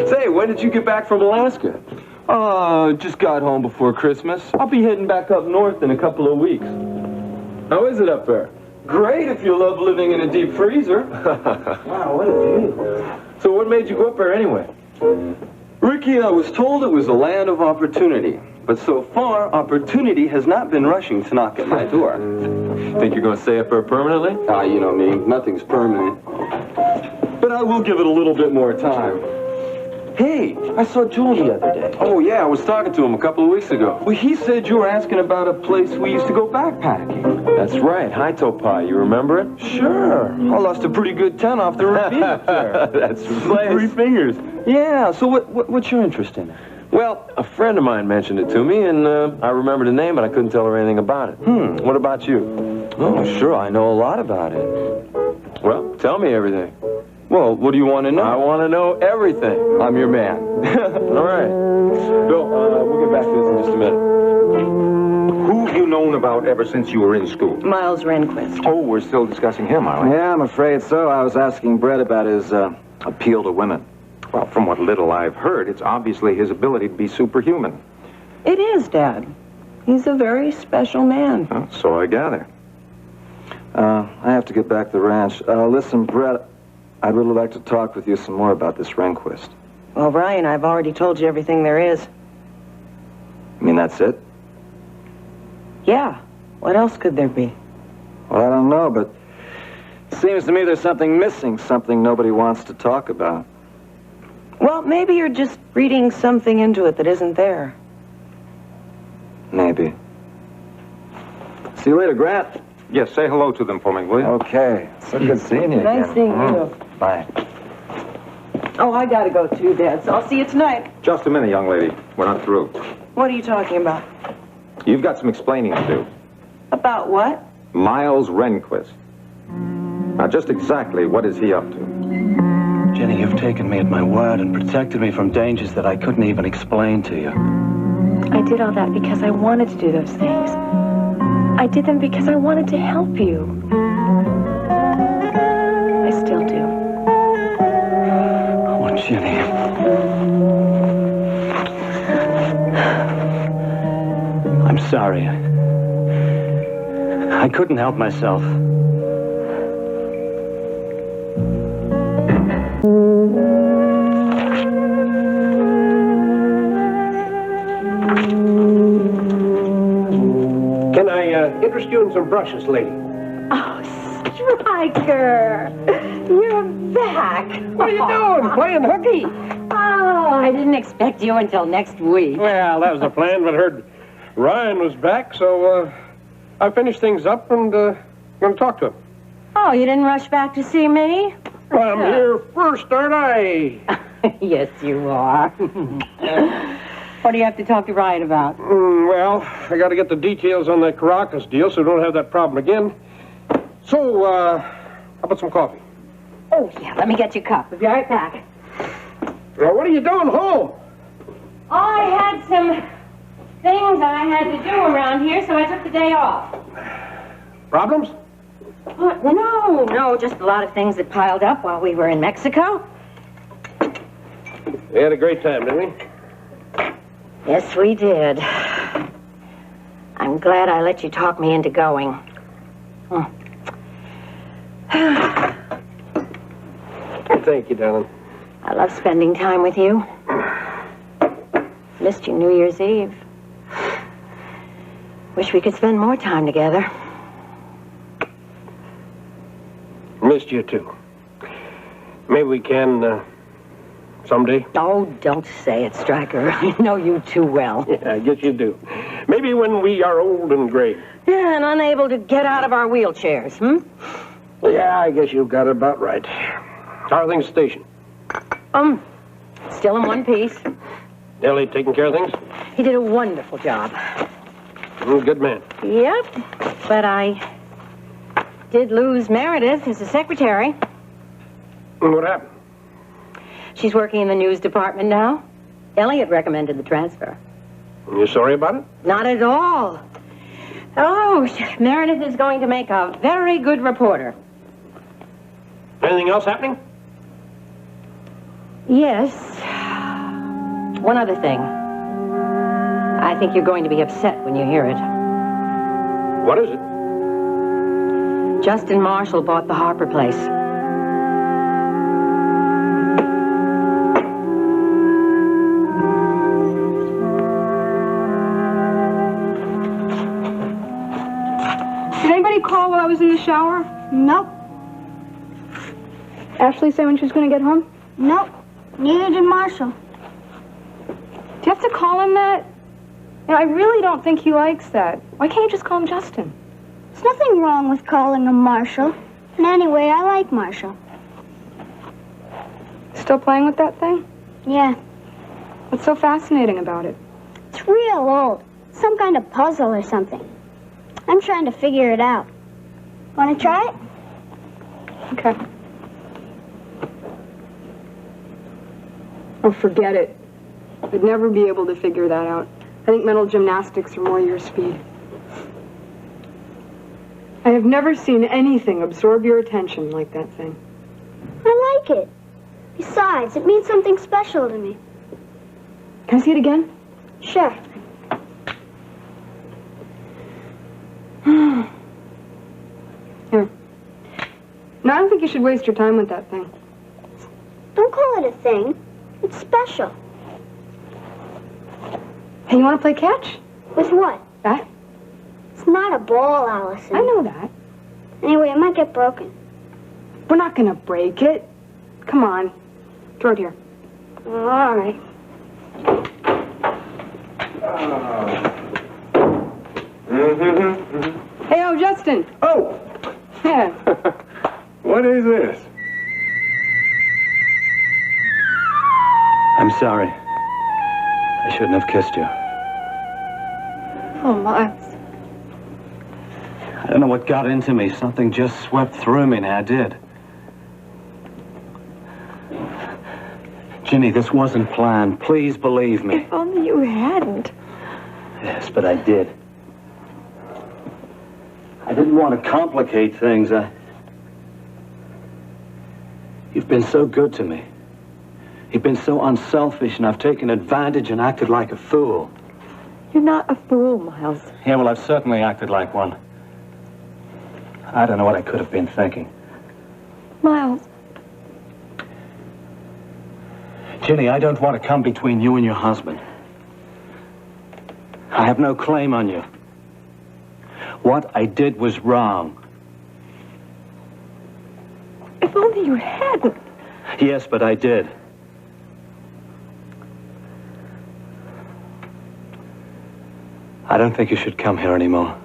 Say, when did you get back from Alaska? Just got home before Christmas. I'll be heading back up north in a couple of weeks. How is it up there? Great if you love living in a deep freezer. Wow, what a view. So what made you go up there anyway? Ricky, I was told it was a land of opportunity. But so far, opportunity has not been rushing to knock at my door. Think you're going to stay up there permanently? You know me. Nothing's permanent. But I will give it a little bit more time. Hey, I saw Joel the other day. Oh, yeah, I was talking to him a couple of weeks ago. Well, he said you were asking about a place we used to go backpacking. That's right, Haitopai. You remember it? Sure. I lost a pretty good 10 off the ravine up there. That's right. 3 fingers. Yeah, so what's your interest in it? Well, a friend of mine mentioned it to me, and I remembered the name, but I couldn't tell her anything about it. What about you? Oh, sure, I know a lot about it. Well, tell me everything. Well, what do you want to know? I want to know everything. I'm your man. All right. Bill, we'll get back to this in just a minute. Who have you known about ever since you were in school? Miles Rehnquist. Oh, we're still discussing him, are we? Yeah, I'm afraid so. I was asking Brett about his appeal to women. Well, from what little I've heard, it's obviously his ability to be superhuman. It is, Dad. He's a very special man. Well, so I gather. I have to get back to the ranch. Listen, Brett, I'd really like to talk with you some more about this Rehnquist. Well, Ryan, I've already told you everything there is. You mean that's it? Yeah. What else could there be? Well, I don't know, but it seems to me there's something missing, something nobody wants to talk about. Well, maybe you're just reading something into it that isn't there. Maybe. See you later, Grant. Yes, say hello to them for me, will you? Okay. So good seeing you again. Nice seeing you. Bye. Oh, I gotta go too, Dad, so I'll see you tonight. Just a minute, young lady. We're not through. What are you talking about? You've got some explaining to do. About what? Miles Rehnquist. Now, just exactly what is he up to? Jenny, you've taken me at my word and protected me from dangers that I couldn't even explain to you. I did all that because I wanted to do those things. I did them because I wanted to help you. I still do. Oh, Jenny. I'm sorry. I couldn't help myself. Can I interest you in some brushes, lady? Oh, Stryker! You're back. What are you doing? Playing hooky? Oh, I didn't expect you until next week. Well, that was the plan, but I heard Ryan was back, so I finished things up and going to talk to him. Oh, you didn't rush back to see me? Well, I'm here first, aren't I? Yes, you are. What do you have to talk to Ryan about? Well, I got to get the details on that Caracas deal so we don't have that problem again. So, how about some coffee? Oh, yeah, let me get you a cup. I'll be right back. Well, what are you doing home? I had some things I had to do around here, so I took the day off. Problems? No, just a lot of things that piled up while we were in Mexico. We had a great time, didn't we? Yes, we did. I'm glad I let you talk me into going. Thank you, darling. I love spending time with you. Missed you New Year's Eve. Wish we could spend more time together. Missed you, too. Maybe we can, someday. Oh, don't say it, Stryker. I know you too well. Yeah, I guess you do. Maybe when we are old and gray. Yeah, and unable to get out of our wheelchairs, Yeah, I guess you've got it about right. How are things at the station? Still in one piece. Ellie taking care of things? He did a wonderful job. Good man. Yep, but I did lose Meredith as a secretary. What happened? She's working in the news department now. Elliot recommended the transfer. You sorry about it? Not at all. Oh, Meredith is going to make a very good reporter. Anything else happening? Yes. One other thing. I think you're going to be upset when you hear it. What is it? Justin Marshall bought the Harper place. Did anybody call while I was in the shower? Nope. Ashley say when she was going to get home? Nope. Neither did Marshall. Do you have to call him that? You know, I really don't think he likes that. Why can't you just call him Justin? There's nothing wrong with calling him Marshall. And anyway, I like Marshall. Still playing with that thing? Yeah. What's so fascinating about it? It's real old. Some kind of puzzle or something. I'm trying to figure it out. Want to try it? Okay. Oh, forget it. I'd never be able to figure that out. I think mental gymnastics are more your speed. I have never seen anything absorb your attention like that thing. I like it. Besides, it means something special to me. Can I see it again? Sure. Here. No, I don't think you should waste your time with that thing. Don't call it a thing. It's special. Hey, you want to play catch? With what? That? It's not a ball, Allison. I know that. Anyway, it might get broken. We're not going to break it. Come on. Throw it here. All right. Hey, oh, Justin. Oh! Yeah. What is this? I'm sorry. I shouldn't have kissed you. Oh, Miles. I don't know what got into me. Something just swept through me, and I did. Ginny, this wasn't planned. Please believe me. If only you hadn't. Yes, but I did. I didn't want to complicate things. You've been so good to me. You've been so unselfish, and I've taken advantage and acted like a fool. You're not a fool, Miles. Yeah, well, I've certainly acted like one. I don't know what I could have been thinking. Miles. Ginny, I don't want to come between you and your husband. I have no claim on you. What I did was wrong. If only you hadn't. Yes, but I did. I don't think you should come here anymore.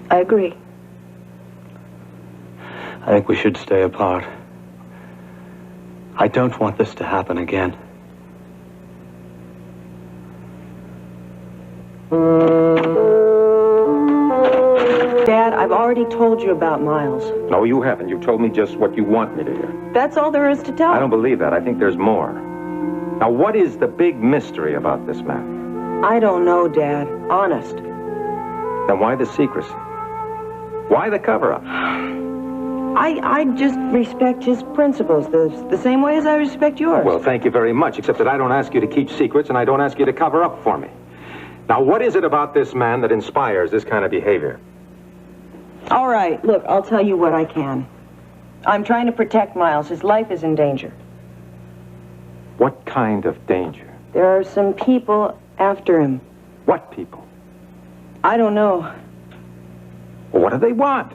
I agree. I think we should stay apart. I don't want this to happen again. Dad, I've already told you about Miles. No, you haven't. You've told me just what you want me to hear. That's all there is to tell. I don't believe that. I think there's more. Now, what is the big mystery about this man? I don't know, Dad. Honest. Then why the secrecy? Why the cover-up? I just respect his principles the same way as I respect yours. Well, thank you very much, except that I don't ask you to keep secrets and I don't ask you to cover up for me. Now, what is it about this man that inspires this kind of behavior? All right, look, I'll tell you what I can. I'm trying to protect Miles. His life is in danger. What kind of danger? There are some people after him. What people? I don't know. Well, what do they want?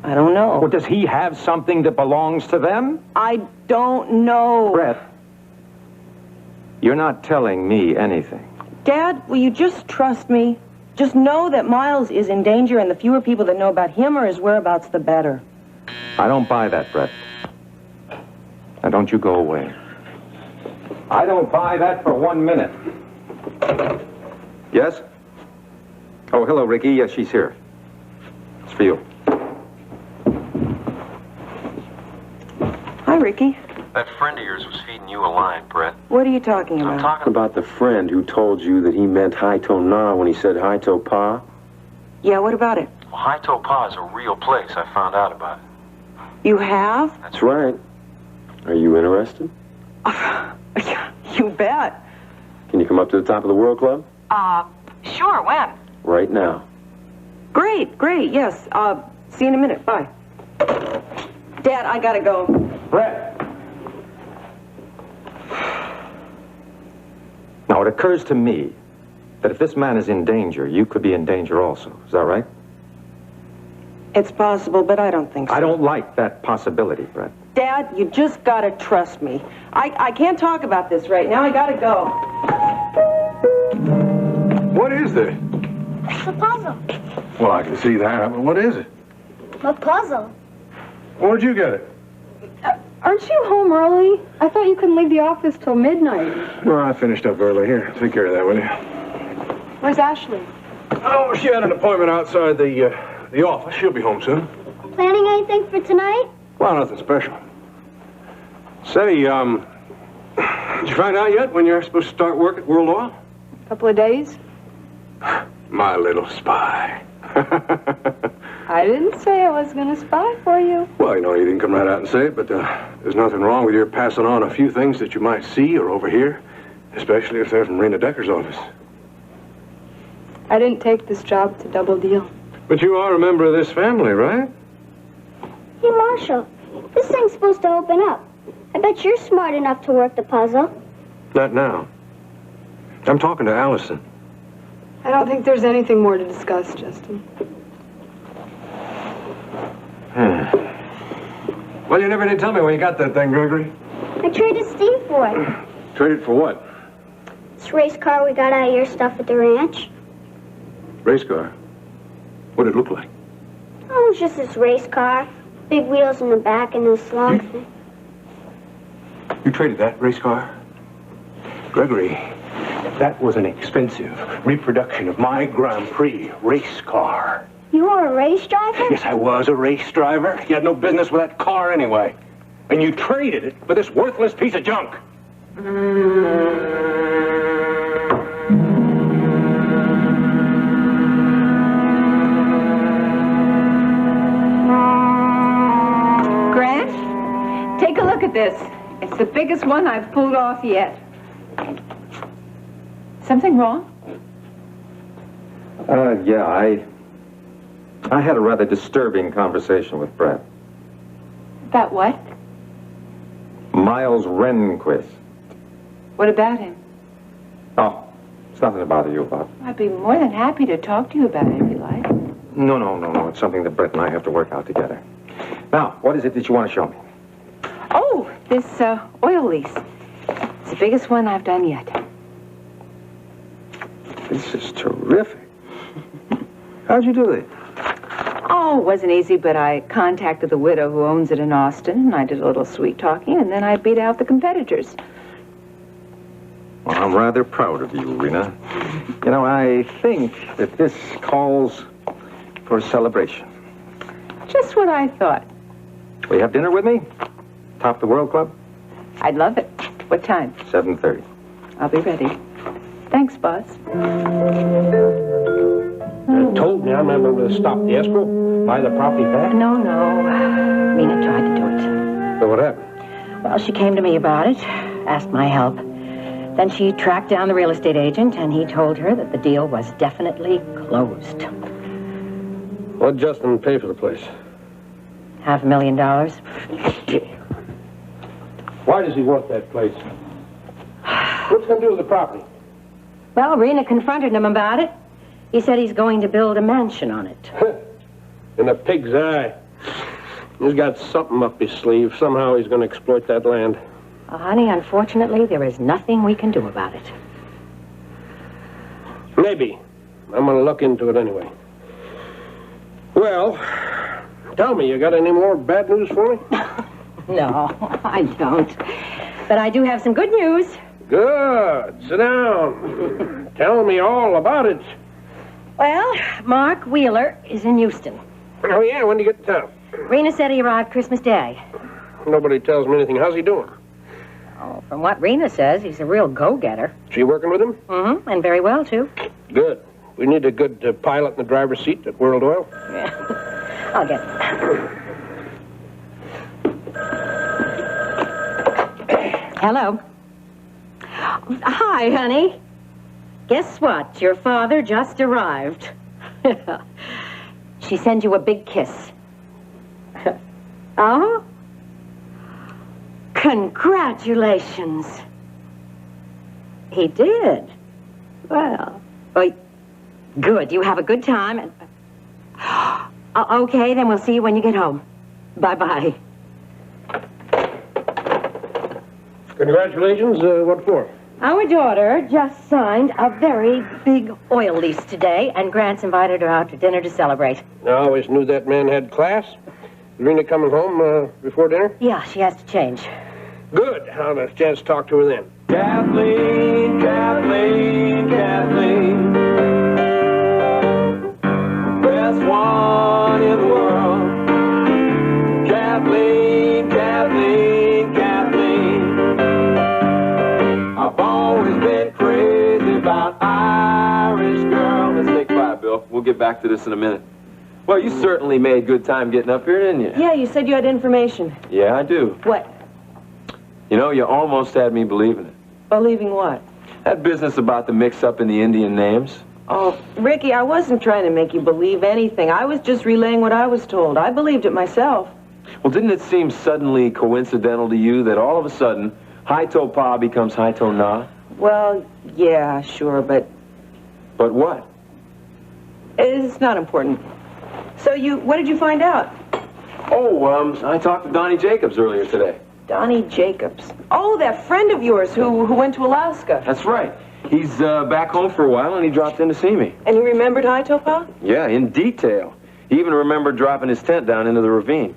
I don't know. Well, does he have something that belongs to them? I don't know. Brett, you're not telling me anything. Dad, will you just trust me? Just know that Miles is in danger, and the fewer people that know about him or his whereabouts, the better. I don't buy that, Brett. Now, don't you go away. I don't buy that for 1 minute. Yes? Oh, hello, Ricky. Yes, she's here. It's for you. Hi, Ricky. That friend of yours was feeding you a line, Brett. What are you talking about? I'm talking about the friend who told you that he meant Hi-To Na when he said Hi-To Pa. Yeah, what about it? Well, Hi-To Pa is a real place. I found out about it. You have? That's right. Are you interested? You bet. Can you come up to the top of the World Club? Sure, when? Right now. Great, yes. See you in a minute. Bye. Dad, I gotta go. Brett! Now, it occurs to me that if this man is in danger, you could be in danger also. Is that right? It's possible, but I don't think so. I don't like that possibility, Brett. Dad, you just gotta trust me. I can't talk about this right now. I gotta go. What is this? It's a puzzle. Well, I can see that. I mean, what is it? A puzzle. Where'd you get it? Aren't you home early? I thought you couldn't leave the office till midnight. Well, I finished up early. Here, take care of that, will you? Where's Ashley? Oh, she had an appointment outside the office. She'll be home soon. Planning anything for tonight? Well, nothing special. Say, did you find out yet when you're supposed to start work at World Oil? A couple of days? My little spy. I didn't say I was going to spy for you. Well, you know, you didn't come right out and say it, but there's nothing wrong with your passing on a few things that you might see or overhear, especially if they're from Rena Decker's office. I didn't take this job to double deal. But you are a member of this family, right? Hey, Marshall, this thing's supposed to open up. I bet you're smart enough to work the puzzle. Not now. I'm talking to Allison. I don't think there's anything more to discuss, Justin. Well, you never did tell me where you got that thing, Gregory. I traded Steve for it. Traded for what? This race car we got out of your stuff at the ranch. Race car. What did it look like? Oh, it was just this race car. Big wheels in the back and this long thing. You traded that race car? Gregory, that was an expensive reproduction of my Grand Prix race car. You were a race driver? Yes, I was a race driver. You had no business with that car anyway. And you traded it for this worthless piece of junk. Grant, take a look at this. It's the biggest one I've pulled off yet. Something wrong? Yeah, I had a rather disturbing conversation with Brett. About what? Miles Rehnquist. What about him? Oh, it's nothing to bother you about. I'd be more than happy to talk to you about it if you like. No. It's something that Brett and I have to work out together. Now, what is it that you want to show me? Oh, this oil lease. It's the biggest one I've done yet. This is terrific. How'd you do it? Oh, it wasn't easy, but I contacted the widow who owns it in Austin, and I did a little sweet talking, and then I beat out the competitors. Well, I'm rather proud of you, Rena. You know, I think that this calls for a celebration. Just what I thought. Will you have dinner with me? Top the World Club? I'd love it. What time? 7:30. I'll be ready. Thanks, boss. They told me I'm not able to stop the escrow, buy the property back. No. Rena tried to do it. So what happened? Well, she came to me about it, asked my help. Then she tracked down the real estate agent, and he told her that the deal was definitely closed. What'd Justin pay for the place? $500,000. Why does he want that place? What's he going to do with the property? Well, Rena confronted him about it. He said he's going to build a mansion on it. In a pig's eye. He's got something up his sleeve. Somehow he's going to exploit that land. Honey, unfortunately, there is nothing we can do about it. Maybe. I'm going to look into it anyway. Well, tell me, you got any more bad news for me? No, I don't. But I do have some good news. Good. Sit down. Tell me all about it. Well, Mark Wheeler is in Houston. Oh, yeah? When did you get to town? Rena said he arrived Christmas Day. Nobody tells me anything. How's he doing? Oh, from what Rena says, he's a real go-getter. She working with him? Mm-hmm, and very well, too. Good. We need a good pilot in the driver's seat at World Oil. Yeah. I'll get it. Hello. Hi, honey. Guess what? Your father just arrived. She sent you a big kiss. Oh? Congratulations. He did. Well, good. You have a good time. Okay, then we'll see you when you get home. Bye-bye. Congratulations. What for? Our daughter just signed a very big oil lease today, and Grant's invited her out to dinner to celebrate. I always knew that man had class. Is Rena coming home before dinner? Yeah, she has to change. Good. I'll have a chance to talk to her then. Kathleen. Best one in the world. Kathleen. I've always been crazy about Irish girl. Let's take 5, Bill. We'll get back to this in a minute. Well, you certainly made good time getting up here, didn't you? Yeah, you said you had information. Yeah, I do. What? You know, you almost had me believing it. Believing what? That business about the mix-up in the Indian names. Oh, Ricky, I wasn't trying to make you believe anything. I was just relaying what I was told. I believed it myself. Well, didn't it seem suddenly coincidental to you that all of a sudden, Haito Pa becomes Haito Na? Well, yeah, sure, but... But what? It's not important. So what did you find out? Oh, I talked to Donnie Jacobs earlier today. Donnie Jacobs. Oh, that friend of yours who went to Alaska. That's right. He's back home for a while, and he dropped in to see me. And he remembered Haito Pa? Yeah, in detail. He even remembered dropping his tent down into the ravine.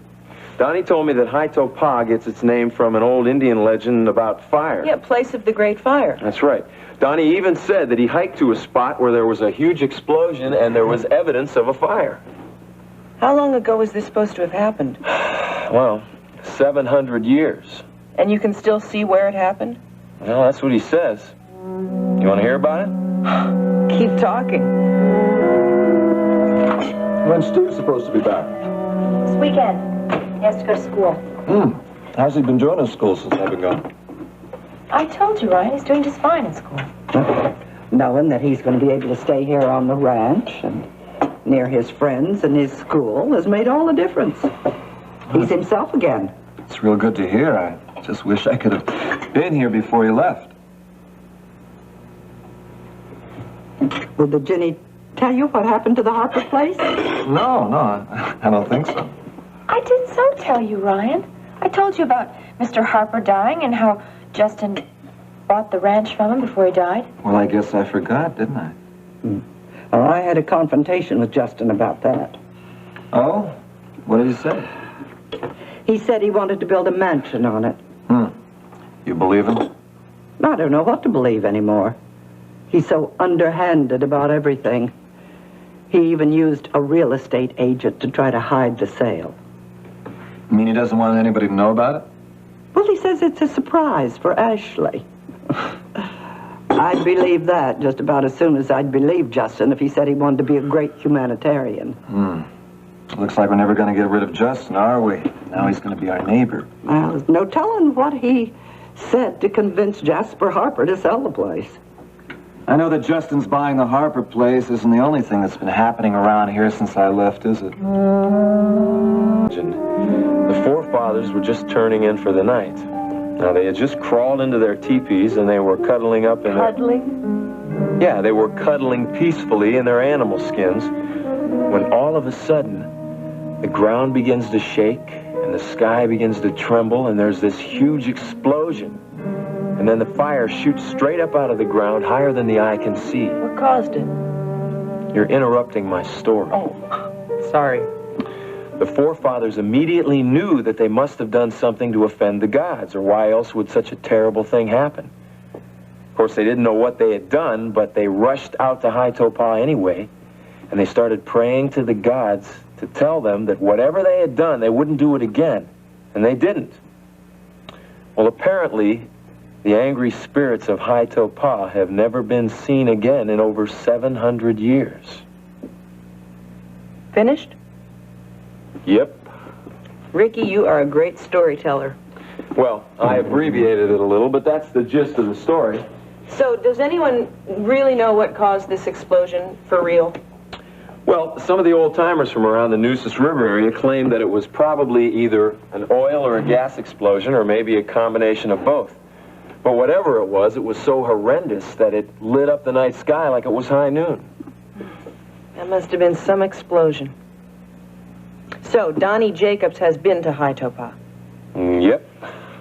Donnie told me that Haito Pa gets its name from an old Indian legend about fire. Yeah, place of the Great Fire. That's right. Donnie even said that he hiked to a spot where there was a huge explosion and there was evidence of a fire. How long ago was this supposed to have happened? Well, 700 years. And you can still see where it happened? Well, that's what he says. You want to hear about it? Keep talking. When's Steve supposed to be back? This weekend. He has to go to school. How's he been doing in school since I've been gone? I told you, Ryan, he's doing just fine in school. Knowing that he's going to be able to stay here on the ranch and near his friends and his school has made all the difference. He's himself again. It's real good to hear. I just wish I could have been here before you left. Well, did Jenny tell you what happened to the Harper place? No, I don't think so. I did so tell you, Ryan. I told you about Mr. Harper dying and how Justin bought the ranch from him before he died. Well, I guess I forgot, didn't I? Well, I had a confrontation with Justin about that. Oh? What did he say? He said he wanted to build a mansion on it. You believe him? I don't know what to believe anymore. He's so underhanded about everything. He even used a real estate agent to try to hide the sale. You mean he doesn't want anybody to know about it? Well, he says it's a surprise for Ashley. I'd believe that just about as soon as I'd believe Justin if he said he wanted to be a great humanitarian. Looks like we're never going to get rid of Justin, are we? Now he's going to be our neighbor. Well, there's no telling what he said to convince Jasper Harper to sell the place. I know that Justin's buying the Harper place isn't the only thing that's been happening around here since I left, is it? The forefathers were just turning in for the night. Now, they had just crawled into their teepees and they were cuddling up in Cuddling? Yeah, they were cuddling peacefully in their animal skins when all of a sudden the ground begins to shake and the sky begins to tremble and there's this huge explosion. And then the fire shoots straight up out of the ground, higher than the eye can see. What caused it? You're interrupting my story. Oh, sorry. The forefathers immediately knew that they must have done something to offend the gods, or why else would such a terrible thing happen? Of course, they didn't know what they had done, but they rushed out to High Topah anyway, and they started praying to the gods to tell them that whatever they had done, they wouldn't do it again, and they didn't. Well, apparently, the angry spirits of High Topah have never been seen again in over 700 years. Finished? Yep. Ricky, you are a great storyteller. Well, I abbreviated it a little, but that's the gist of the story. So, does anyone really know what caused this explosion for real? Well, some of the old-timers from around the Nueces River area claim that it was probably either an oil or a gas explosion, or maybe a combination of both. But whatever it was so horrendous that it lit up the night sky like it was high noon. That must have been some explosion. So, Donnie Jacobs has been to High Topah. Yep.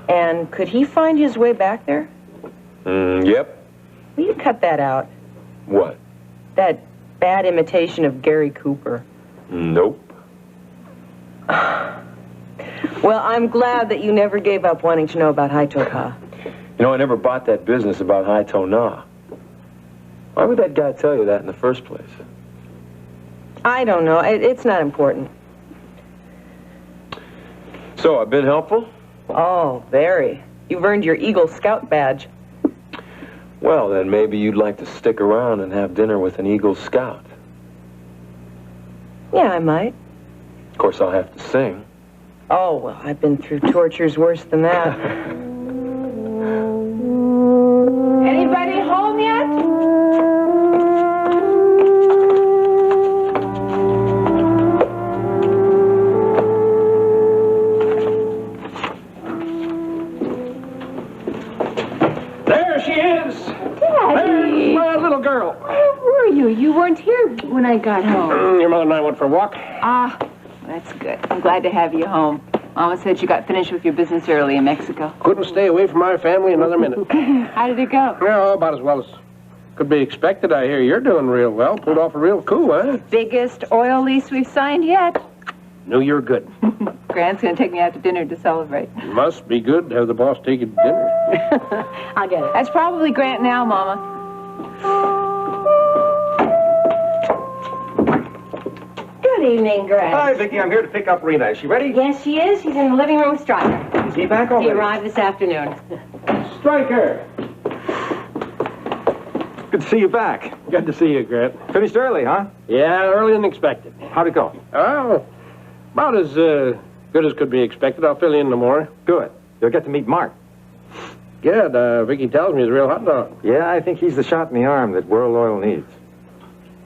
And could he find his way back there? Yep. Will you cut that out? What? That bad imitation of Gary Cooper. Nope. Well, I'm glad that you never gave up wanting to know about High Topah. You know, I never bought that business about High Topah. Why would that guy tell you that in the first place? I don't know. It's not important. So, I've been helpful? Oh, very. You've earned your Eagle Scout badge. Well, then maybe you'd like to stick around and have dinner with an Eagle Scout. Yeah, I might. Of course, I'll have to sing. Oh, well, I've been through tortures worse than that. Anybody home yet? There she is! There's my little girl. Where were you? You weren't here when I got home. Your mother and I went for a walk. Ah, that's good. I'm glad to have you home. Mama said you got finished with your business early in Mexico. Couldn't stay away from my family another minute. How did it go? Yeah, about as well as could be expected. I hear you're doing real well. Pulled off a real coup, huh? Biggest oil lease we've signed yet. Knew you were good. Grant's gonna take me out to dinner to celebrate. Must be good to have the boss take you to dinner. I'll get it. That's probably Grant now, Mama. Good evening, Greg. Hi, Vicky. I'm here to pick up Rena. Is she ready? Yes, she is. She's in the living room with Stryker. Is he back He already? arrived this afternoon. Stryker! Good to see you back. Good to see you, Grant. Finished early, huh? Yeah, earlier than expected. How'd it go? Oh, about as good as could be expected. I'll fill you in tomorrow. Good. You'll get to meet Mark. Good. Vicky tells me he's a real hot dog. Yeah, I think he's the shot in the arm that World Oil needs.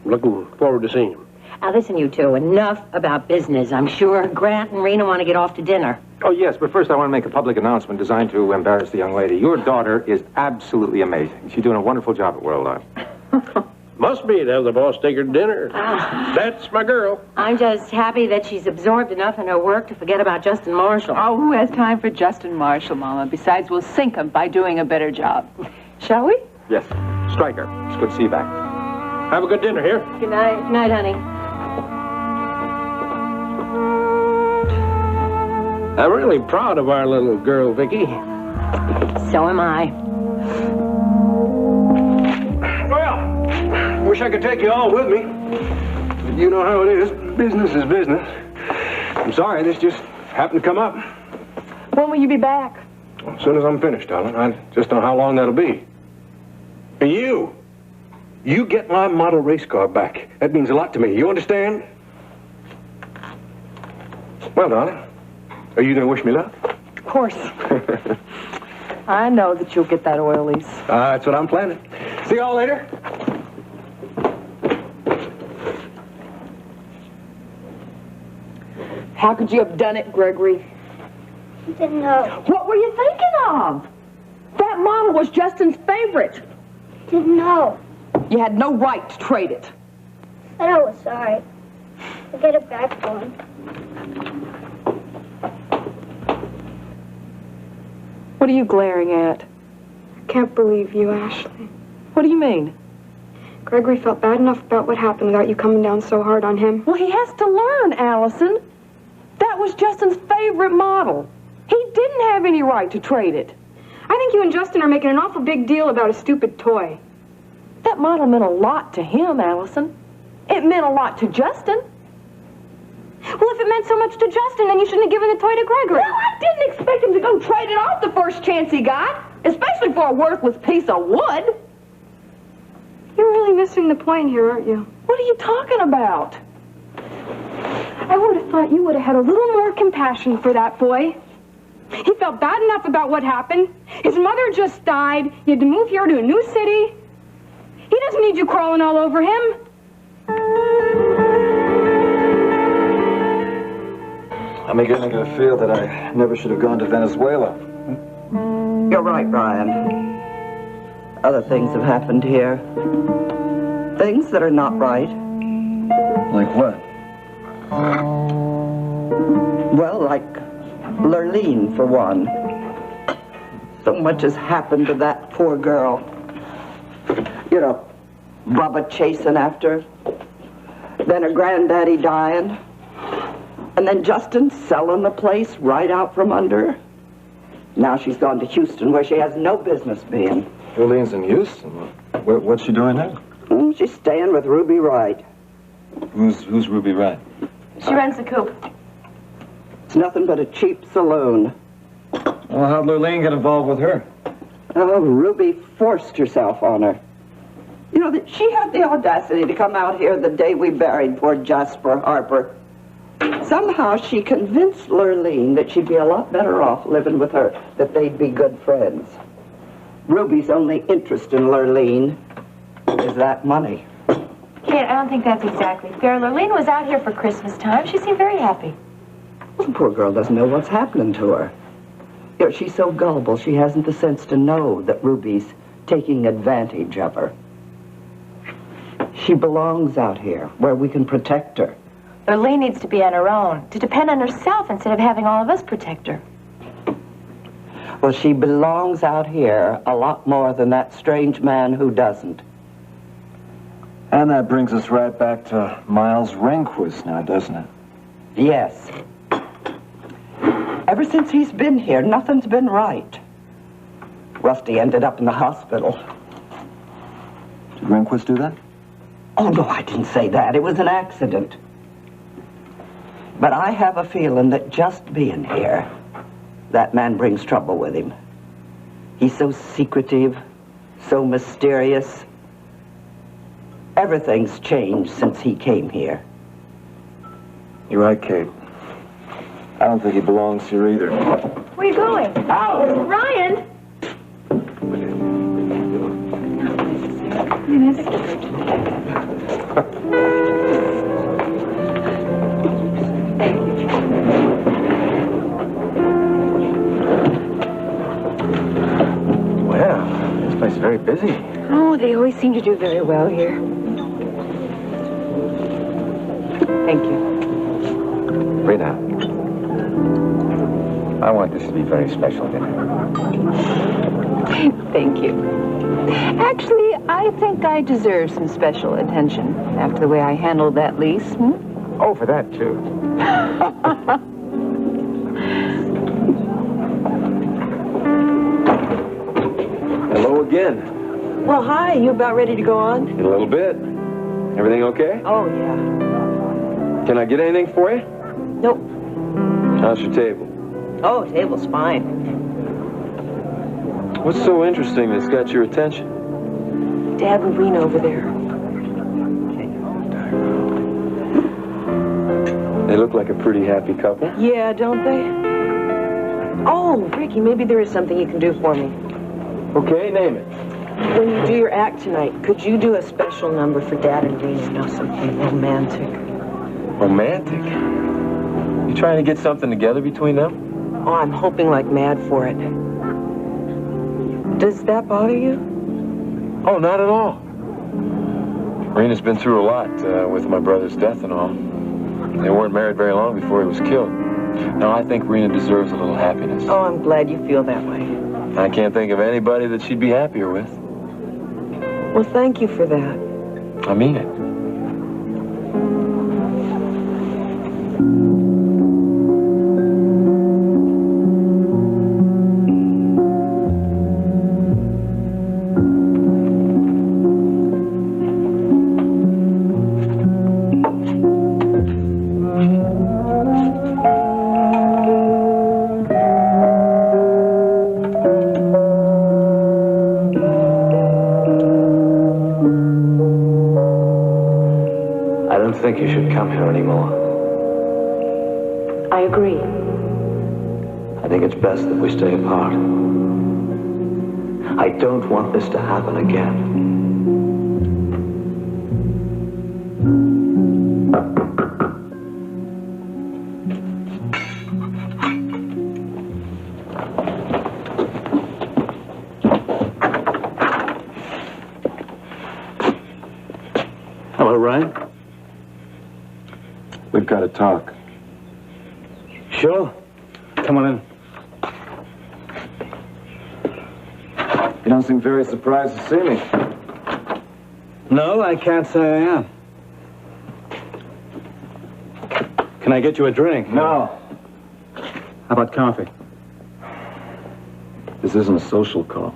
Looking forward to seeing him. Now, listen, you two. Enough about business. I'm sure Grant and Rena want to get off to dinner. Oh, yes, but first I want to make a public announcement designed to embarrass the young lady. Your daughter is absolutely amazing. She's doing a wonderful job at World Oil. Must be to have the boss take her to dinner. That's my girl. I'm just happy that she's absorbed enough in her work to forget about Justin Marshall. Oh, who has time for Justin Marshall, Mama? Besides, we'll sink him by doing a better job. Shall we? Yes. Stryker, it's good to see you back. Have a good dinner here. Good night. Good night, honey. I'm really proud of our little girl, Vicky. So am I. Well, wish I could take you all with me. But you know how it is. Business is business. I'm sorry, this just happened to come up. When will you be back? As soon as I'm finished, darling. I just don't know how long that'll be. And you get my model race car back. That means a lot to me. You understand? Well, darling, are you going to wish me luck? Of course. I know that you'll get that oil lease. That's what I'm planning. See y'all later. How could you have done it, Gregory? Didn't know. What were you thinking of? That model was Justin's favorite. Didn't know. You had no right to trade it. But I was sorry. I'll get it back for him. What are you glaring at? I can't believe you, Ashley. What do you mean? Gregory felt bad enough about what happened without you coming down so hard on him. Well, he has to learn, Allison. That was Justin's favorite model. He didn't have any right to trade it. I think you and Justin are making an awful big deal about a stupid toy. That model meant a lot to him, Allison. It meant a lot to Justin. Well, if it meant so much to Justin, then you shouldn't have given the toy to Gregory. Well, I didn't expect him to go trade it off the first chance he got, especially for a worthless piece of wood. You're really missing the point here, aren't you? What are you talking about? I would have thought you would have had a little more compassion for that boy. He felt bad enough about what happened. His mother just died. You had to move here to a new city. He doesn't need you crawling all over him. I'm beginning to feel that I never should have gone to Venezuela. You're right, Ryan. Other things have happened here. Things that are not right. Like what? Well, like Lurleen, for one. So much has happened to that poor girl. You know, Bubba chasing after her. Then her granddaddy dying. And then Justin selling the place right out from under her. Now she's gone to Houston, where she has no business being. Lurleen's in Houston. What's she doing now? She's staying with Ruby Wright. Who's Ruby Wright? She runs the coop. It's nothing but a cheap saloon. Well, how'd Lurleen get involved with her? Oh, Ruby forced herself on her. You know, that she had the audacity to come out here the day we buried poor Jasper Harper. Somehow she convinced Lurleen that she'd be a lot better off living with her, that they'd be good friends. Ruby's only interest in Lurleen is that money. Kate, I don't think that's exactly fair. Lurleen was out here for Christmas time. She seemed very happy. Well, the poor girl doesn't know what's happening to her. You know, she's so gullible, she hasn't the sense to know that Ruby's taking advantage of her. She belongs out here, where we can protect her. Lurleen needs to be on her own, to depend on herself instead of having all of us protect her. Well, she belongs out here a lot more than that strange man who doesn't. And that brings us right back to Miles Rehnquist now, doesn't it? Yes. Ever since he's been here, nothing's been right. Rusty ended up in the hospital. Did Rehnquist do that? Oh, no, I didn't say that. It was an accident. But I have a feeling that just being here, that man brings trouble with him. He's so secretive, so mysterious. Everything's changed since he came here. You're right, Kate. I don't think he belongs here either. Where are you going? Out! Ryan! Well, this place is very busy. Oh, they always seem to do very well here. Thank you. Rena, I want this to be very special dinner. Thank you. Actually, I think I deserve some special attention after the way I handled that lease. Oh, for that, too. Hello again. Well, hi. You about ready to go on? In a little bit. Everything okay? Oh, yeah. Can I get anything for you? Nope. How's your table? Oh, table's fine. What's so interesting that's got your attention? Dad and Rena over there. They look like a pretty happy couple. Yeah, don't they? Oh, Ricky, maybe there is something you can do for me. Okay, name it. When you do your act tonight, could you do a special number for Dad and Rena? You know, something romantic. Romantic? You trying to get something together between them? Oh, I'm hoping like mad for it. Does that bother you? Oh, not at all. Rena's been through a lot with my brother's death and all. They weren't married very long before he was killed. Now, I think Rena deserves a little happiness. Oh, I'm glad you feel that way. I can't think of anybody that she'd be happier with. Well, thank you for that. I mean it. I don't think you should come here anymore. I agree. I think it's best that we stay apart. I don't want this to happen again. Hello, Ryan. We've got to talk. Sure. Come on in. You don't seem very surprised to see me. No, I can't say I am. Can I get you a drink? No. How about coffee? This isn't a social call.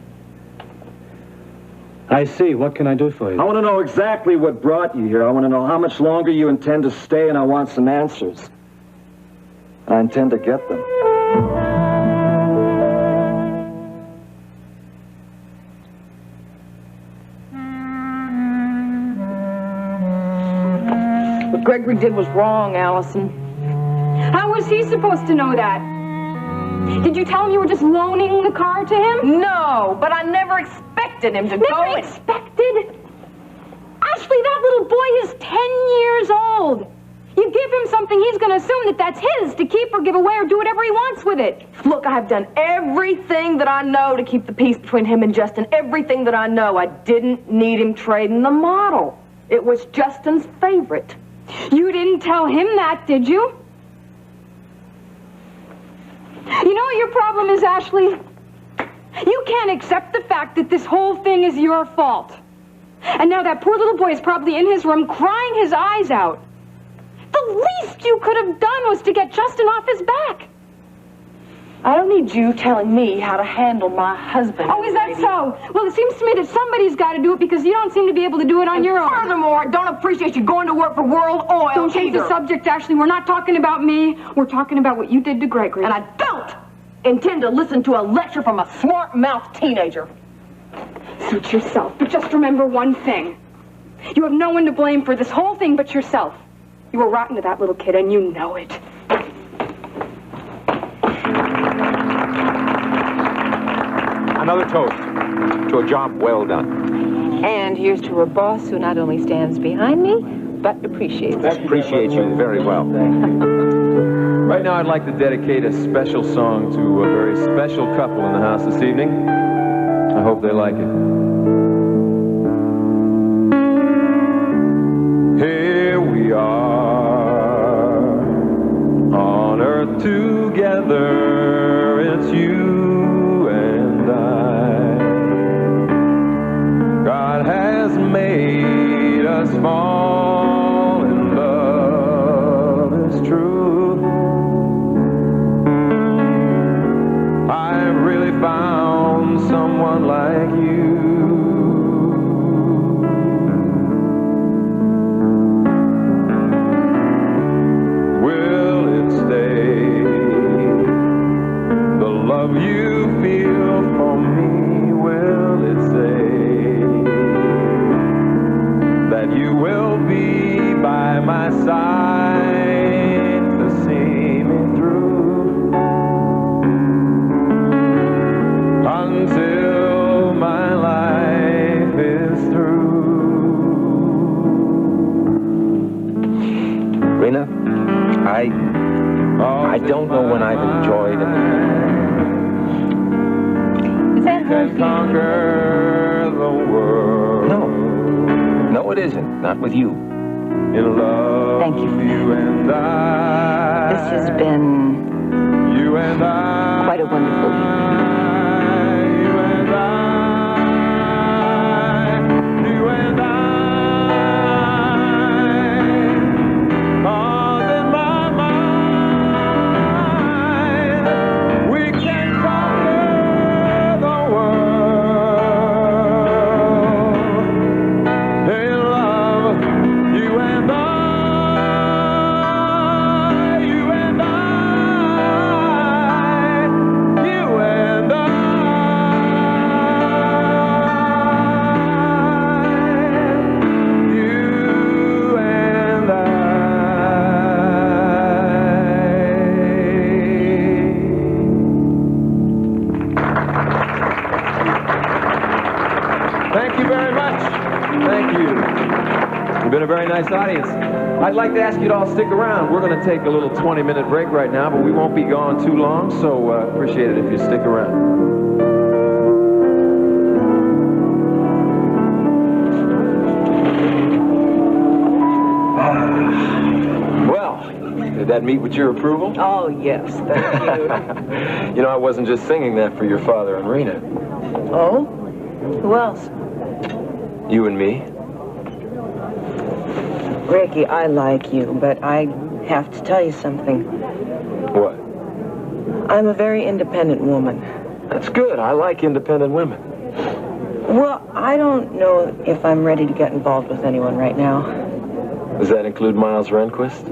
I see. What can I do for you? I want to know exactly what brought you here. I want to know how much longer you intend to stay, and I want some answers. I intend to get them. What Gregory did was wrong, Allison. How was he supposed to know that? Did you tell him you were just loaning the car to him? No, but I never expected him to go. Never expected? Ashley, that little boy is 10 years old. You give him something, he's going to assume that that's his to keep or give away or do whatever he wants with it. Look, I've done everything that I know to keep the peace between him and Justin. Everything that I know. I didn't need him trading the model. It was Justin's favorite. You didn't tell him that, did you? You know what your problem is, Ashley? You can't accept the fact that this whole thing is your fault. And now that poor little boy is probably in his room crying his eyes out. The least you could have done was to get Justin off his back. I don't need you telling me how to handle my husband. Oh, is that so? Well, it seems to me that somebody's got to do it because you don't seem to be able to do it on your own. Furthermore, I don't appreciate you going to work for World Oil. Don't change the subject, Ashley. We're not talking about me. We're talking about what you did to Gregory. And I don't intend to listen to a lecture from a smart-mouthed teenager. Suit yourself, but just remember one thing. You have no one to blame for this whole thing but yourself. You were rotten to that little kid, and you know it. Another toast to a job well done. And here's to a boss who not only stands behind me, but appreciates me. Appreciate you very well. Right now, I'd like to dedicate a special song to a very special couple in the house this evening. I hope they like it. Here we are on earth together. It's you and I. God has made us fall in love. It's true. I've really found someone like you. Will it stay? The love you feel for me, will it say that you will be by my side to see me through until my life is through? Rena, I don't know when I've enjoyed it. Is that her Conquer the world. No, it isn't. Not with you. In love. Thank you for you and I. This has been You and I. quite a wonderful evening. You and I. You and I. Cause in my mind, we can conquer the world. In love, you and I. You and I. You and I. You and I. Thank you very much. Thank you. You've been a very nice audience. I'd like to ask you to all stick around. We're going to take a little 20-minute break right now, but we won't be gone too long, so appreciate it if you stick around. Well, did that meet with your approval? Oh, yes, thank you. You know, I wasn't just singing that for your father and Rena. Oh? Who else? You and me. Ricky, I like you, but I have to tell you something. What? I'm a very independent woman. That's good. I like independent women. Well, I don't know if I'm ready to get involved with anyone right now. Does that include Miles Rehnquist?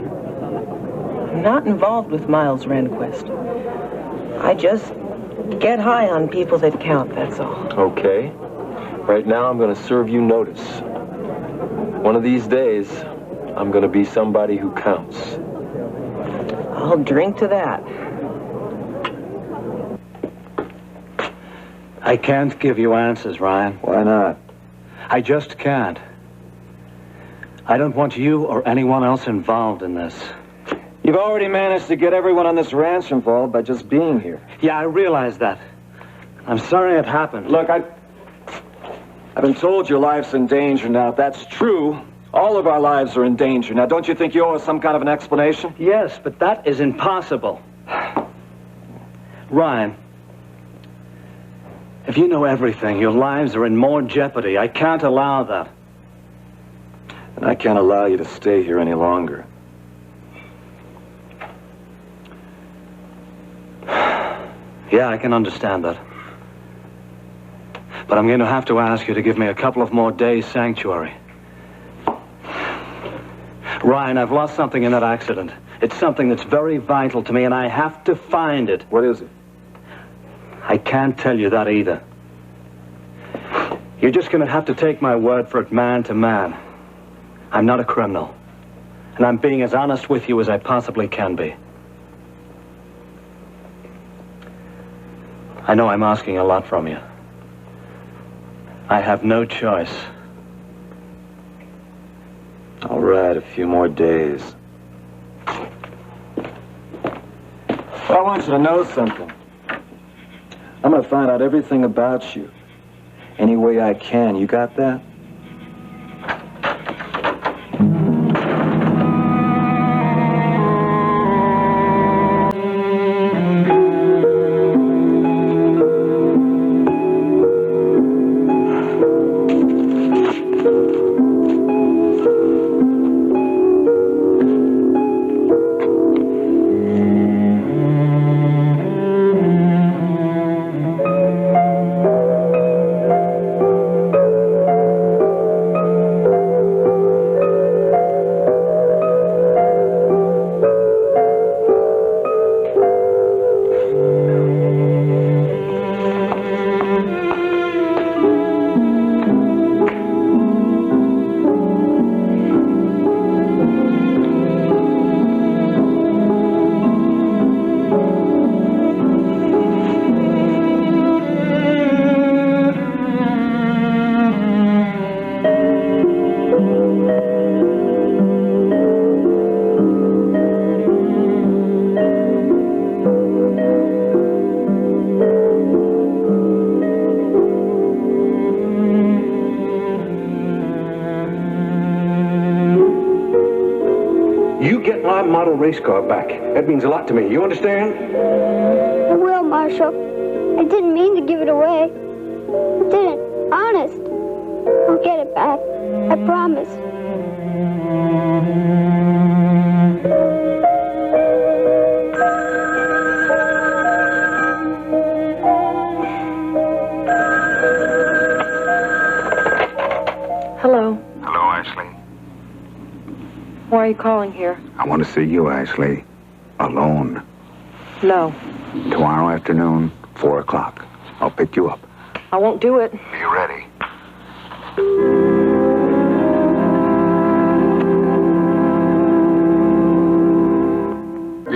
I'm not involved with Miles Rehnquist. I just get high on people that count, that's all. Okay. Right now, I'm going to serve you notice. One of these days, I'm going to be somebody who counts. I'll drink to that. I can't give you answers, Ryan. Why not? I just can't. I don't want you or anyone else involved in this. You've already managed to get everyone on this ranch involved by just being here. Yeah, I realize that. I'm sorry it happened. Look, I've been told your life's in danger now. If that's true, all of our lives are in danger. Now, don't you think you owe us some kind of an explanation? Yes, but that is impossible. Ryan, if you know everything, your lives are in more jeopardy. I can't allow that. And I can't allow you to stay here any longer. Yeah, I can understand that. But I'm going to have to ask you to give me a couple of more days sanctuary. Ryan, I've lost something in that accident. It's something that's very vital to me, and I have to find it. What is it? I can't tell you that either. You're just going to have to take my word for it, man to man. I'm not a criminal. And I'm being as honest with you as I possibly can be. I know I'm asking a lot from you. I have no choice. All right, a few more days. Well, I want you to know something. I'm going to find out everything about you. Any way I can. You got that? Model race car back. That means a lot to me. You understand? I will, Marshal. I didn't mean to give it away. I didn't. Honest. I'll get it back. I promise. Hello. Hello, Ashley. Why are you calling here? I want to see you, Ashley. Alone. No. Tomorrow afternoon, 4 o'clock. I'll pick you up. I won't do it. Be ready.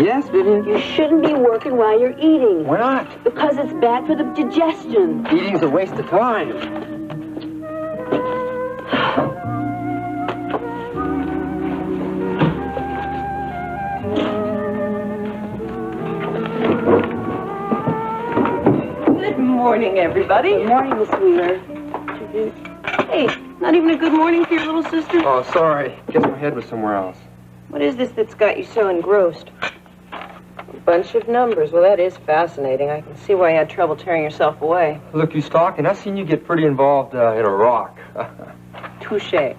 Yes, Vivian? You shouldn't be working while you're eating. Why not? Because it's bad for the digestion. Eating's a waste of time. Good morning, everybody. Good morning, Miss Wheeler. Hey, not even a good morning for your little sister? Oh, sorry. Guess my head was somewhere else. What is this that's got you so engrossed? A bunch of numbers. Well, that is fascinating. I can see why you had trouble tearing yourself away. Look who's talking. I seen you get pretty involved in a rock. Touché.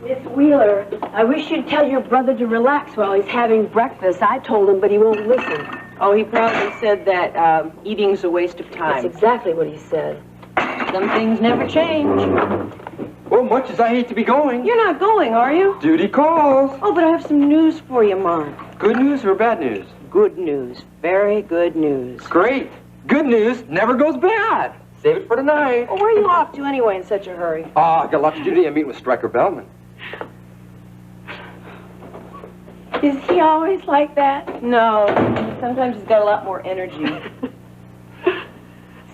Miss Wheeler, I wish you'd tell your brother to relax while he's having breakfast. I told him, but he won't listen. Oh, he probably said that eating's a waste of time. That's exactly what he said. Some things never change. Well, much as I hate to be going. You're not going, are you? Duty calls. Oh, but I have some news for you, Mark. Good news or bad news? Good news. Very good news. Great. Good news never goes bad. Save it for tonight. Well, where are you off to anyway in such a hurry? Oh, I got a lot to do today. I'm meeting with Stryker Bellman. Is he always like that? No. Sometimes he's got a lot more energy.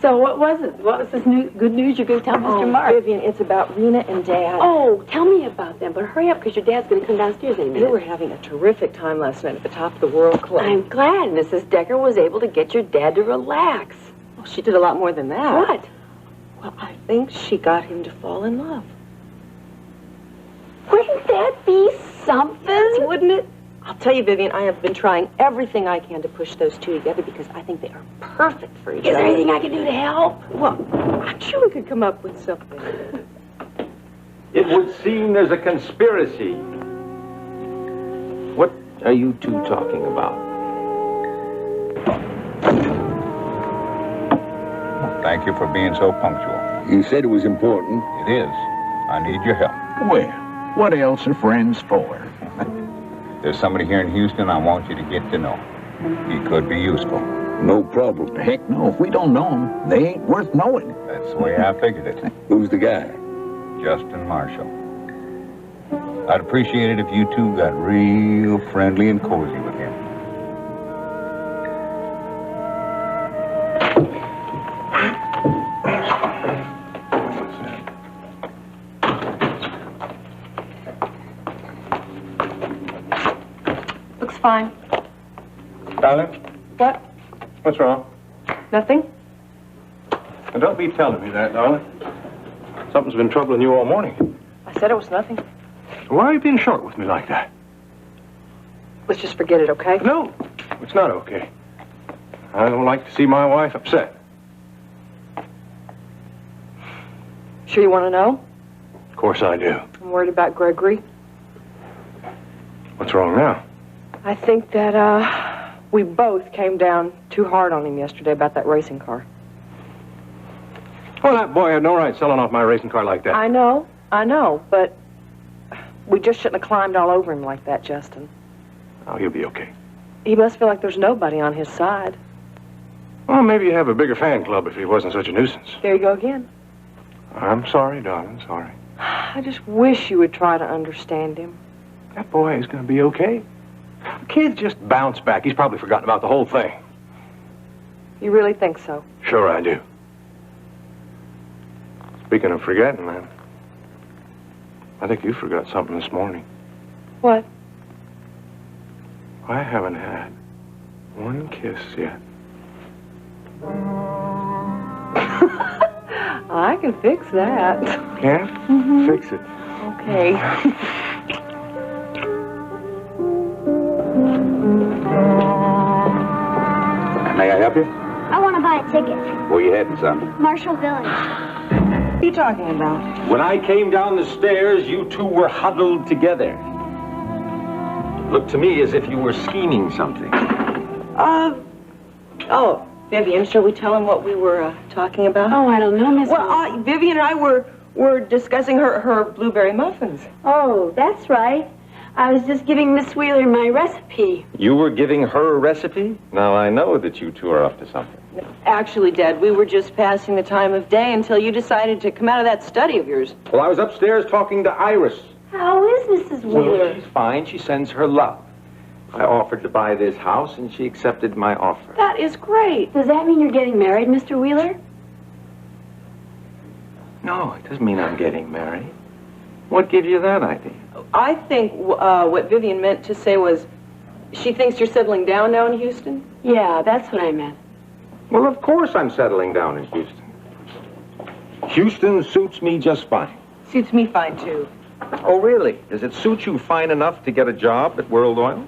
So what was it? What was this good news you're going to tell Mr. Mark? Vivian, it's about Rena and Dad. Oh, tell me about them, but hurry up because your dad's going to come downstairs in a They minute. were having a terrific time last night at the Top of the World Club. I'm glad Mrs. Decker was able to get your dad to relax. Well, she did a lot more than that. What? Well, I think she got him to fall in love. Wouldn't that be something? Wouldn't it? I'll tell you, Vivian, I have been trying everything I can to push those two together because I think they are perfect for each other. Is there anything I can do to help? Well, I'm sure we could come up with something. It would seem there's a conspiracy. What are you two talking about? Thank you for being so punctual. You said it was important. It is. I need your help. Well, what else are friends for? There's somebody here in Houston I want you to get to know. He could be useful. No problem. Heck no, if we don't know them, they ain't worth knowing. That's the way I figured it. Who's the guy? Justin Marshall. I'd appreciate it if you two got real friendly and cozy with him. Looks fine. Darling, What? what's wrong? Nothing? Now, don't be telling me that, darling. Something's been troubling you all morning. I said it was nothing. Why are you being short with me like that? Let's just forget it, okay? No, it's not okay. I don't like to see my wife upset. Sure you want to know? Of course I do. I'm worried about Gregory. What's wrong now? I think that, we both came down too hard on him yesterday about that racing car. Well, that boy had no right selling off my racing car like that. I know, but we just shouldn't have climbed all over him like that, Justin. Oh, he'll be okay. He must feel like there's nobody on his side. Well, maybe you have a bigger fan club if he wasn't such a nuisance. There you go again. I'm sorry, darling, sorry. I just wish you would try to understand him. That boy is going to be okay. The kid just bounced back. He's probably forgotten about the whole thing. You really think so? Sure I do. Speaking of forgetting, man, I think you forgot something this morning. What? I haven't had one kiss yet. I can fix that. Yeah? Mhm. Fix it. Okay. May I help you? I want to buy a ticket. Where you heading, son? Marshall Village. What are you talking about? When I came down the stairs, you two were huddled together. Looked to me as if you were scheming something. Oh, Vivian, shall we tell him what we were talking about? Oh, I don't know, Miss. Well, Vivian and I were discussing her blueberry muffins. Oh, that's right. I was just giving Miss Wheeler my recipe. You were giving her a recipe? Now I know that you two are up to something. Actually, Dad, we were just passing the time of day until you decided to come out of that study of yours. Well, I was upstairs talking to Iris. How is Mrs. Wheeler? Well, she's fine. She sends her love. I offered to buy this house, and she accepted my offer. That is great. Does that mean you're getting married, Mr. Wheeler? No, it doesn't mean I'm getting married. What gave you that idea? I think what Vivian meant to say was she thinks you're settling down now in Houston. Yeah, that's what I meant. Well, of course I'm settling down in Houston. Houston suits me just fine. Suits me fine, too. Oh, really? Does it suit you fine enough to get a job at World Oil?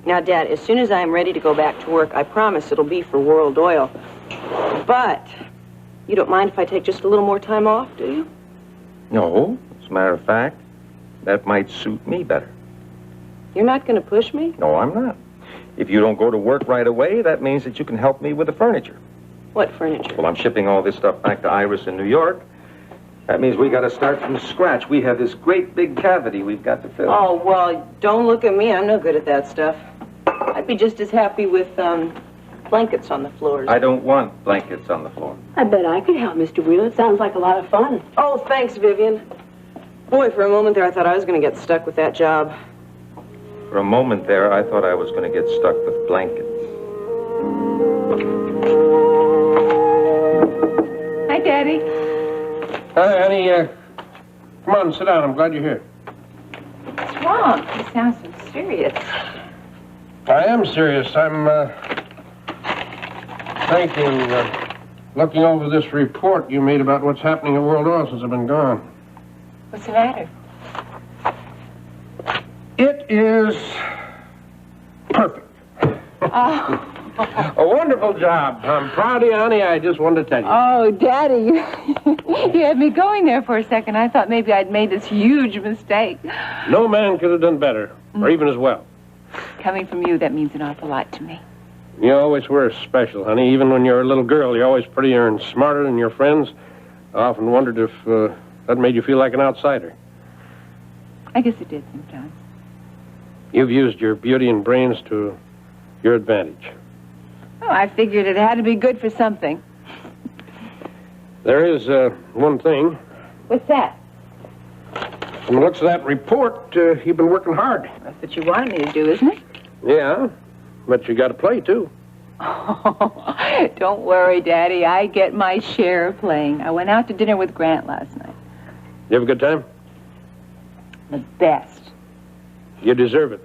Now, Dad, as soon as I am ready to go back to work, I promise it'll be for World Oil. But you don't mind if I take just a little more time off, do you? No. As a matter of fact, that might suit me better. You're not going to push me? No, I'm not. If you don't go to work right away, that means that you can help me with the furniture. What furniture? Well, I'm shipping all this stuff back to Iris in New York. That means we got to start from scratch. We have this great big cavity we've got to fill. Oh, well, don't look at me. I'm no good at that stuff. I'd be just as happy with blankets on the floors. I don't want blankets on the floor. I bet I could help, Mr. Wheeler. It sounds like a lot of fun. Oh, thanks, Vivian. Boy, for a moment there, I thought I was going to get stuck with that job. For a moment there, I thought I was going to get stuck with blankets. Hi, Daddy. Hi, honey. Come on, sit down. I'm glad you're here. What's wrong? You sound so serious. I am serious. I'm, thinking, looking over this report you made about what's happening at World Oil since I've been gone. What's the matter? It is perfect. Oh. A wonderful job. I'm proud of you, honey. I just wanted to tell you. Oh, Daddy, you had me going there for a second. I thought maybe I'd made this huge mistake. No man could have done better, or even as well. Coming from you, that means an awful lot to me. You always were special, honey. Even when you were a little girl, you're always prettier and smarter than your friends. I often wondered if that made you feel like an outsider. I guess it did sometimes. You've used your beauty and brains to your advantage. Oh, I figured it had to be good for something. There is one thing. What's that? From the looks of that report, you've been working hard. That's what you wanted me to do, isn't it? Yeah, but you got to play, too. Oh, don't worry, Daddy. I get my share of playing. I went out to dinner with Grant last night. You have a good time? The best. You deserve it.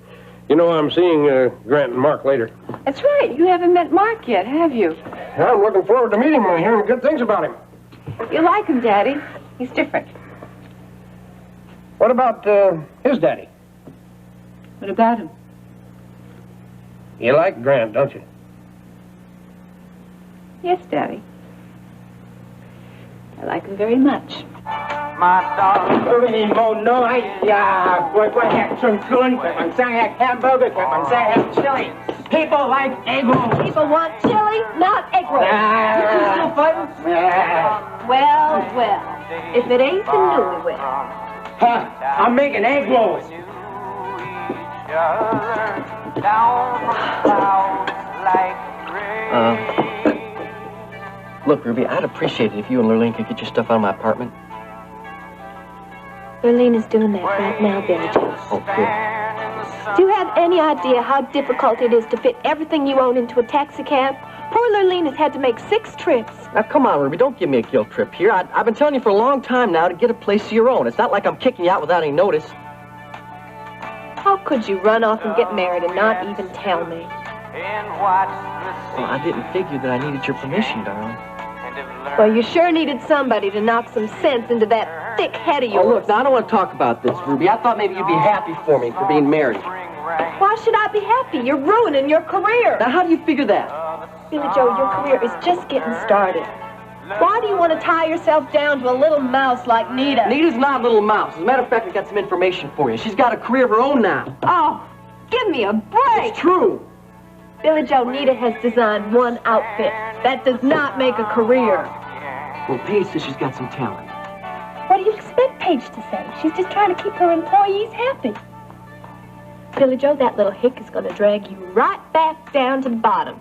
You know, I'm seeing Grant and Mark later. That's right. You haven't met Mark yet, have you? I'm looking forward to meeting him and hearing good things about him. You like him, Daddy. He's different. What about his daddy? What about him? You like Grant, don't you? Yes, Daddy. I like him very much. My darling, no, hamburger, chili. People like egg rolls. People want chili, not egg rolls. Well, if it ain't the newlywed. I'm making egg rolls. Look, Ruby, I'd appreciate it if you and Lurleen could get your stuff out of my apartment. Lurleen is doing that right now, Billy Joe. Oh, good. Do you have any idea how difficult it is to fit everything you own into a taxi cab? Poor Lurleen has had to make 6 trips. Now, come on, Ruby, don't give me a guilt trip here. I've been telling you for a long time now to get a place of your own. It's not like I'm kicking you out without any notice. How could you run off and get married and not even tell me? Well, I didn't figure that I needed your permission, darling. Well, you sure needed somebody to knock some sense into that thick head of yours. Oh, look, now I don't want to talk about this, Ruby. I thought maybe you'd be happy for me for being married. Why should I be happy? You're ruining your career. Now, how do you figure that? Billy Joe, your career is just getting started. Why do you want to tie yourself down to a little mouse like Nita? Nita's not a little mouse. As a matter of fact, I got some information for you. She's got a career of her own now. Oh, give me a break. It's true. Billy Joe, Nita has designed one outfit. That does not make a career. Well, Paige says she's got some talent. What do you expect Paige to say? She's just trying to keep her employees happy. Billy Joe, that little hick is going to drag you right back down to the bottom.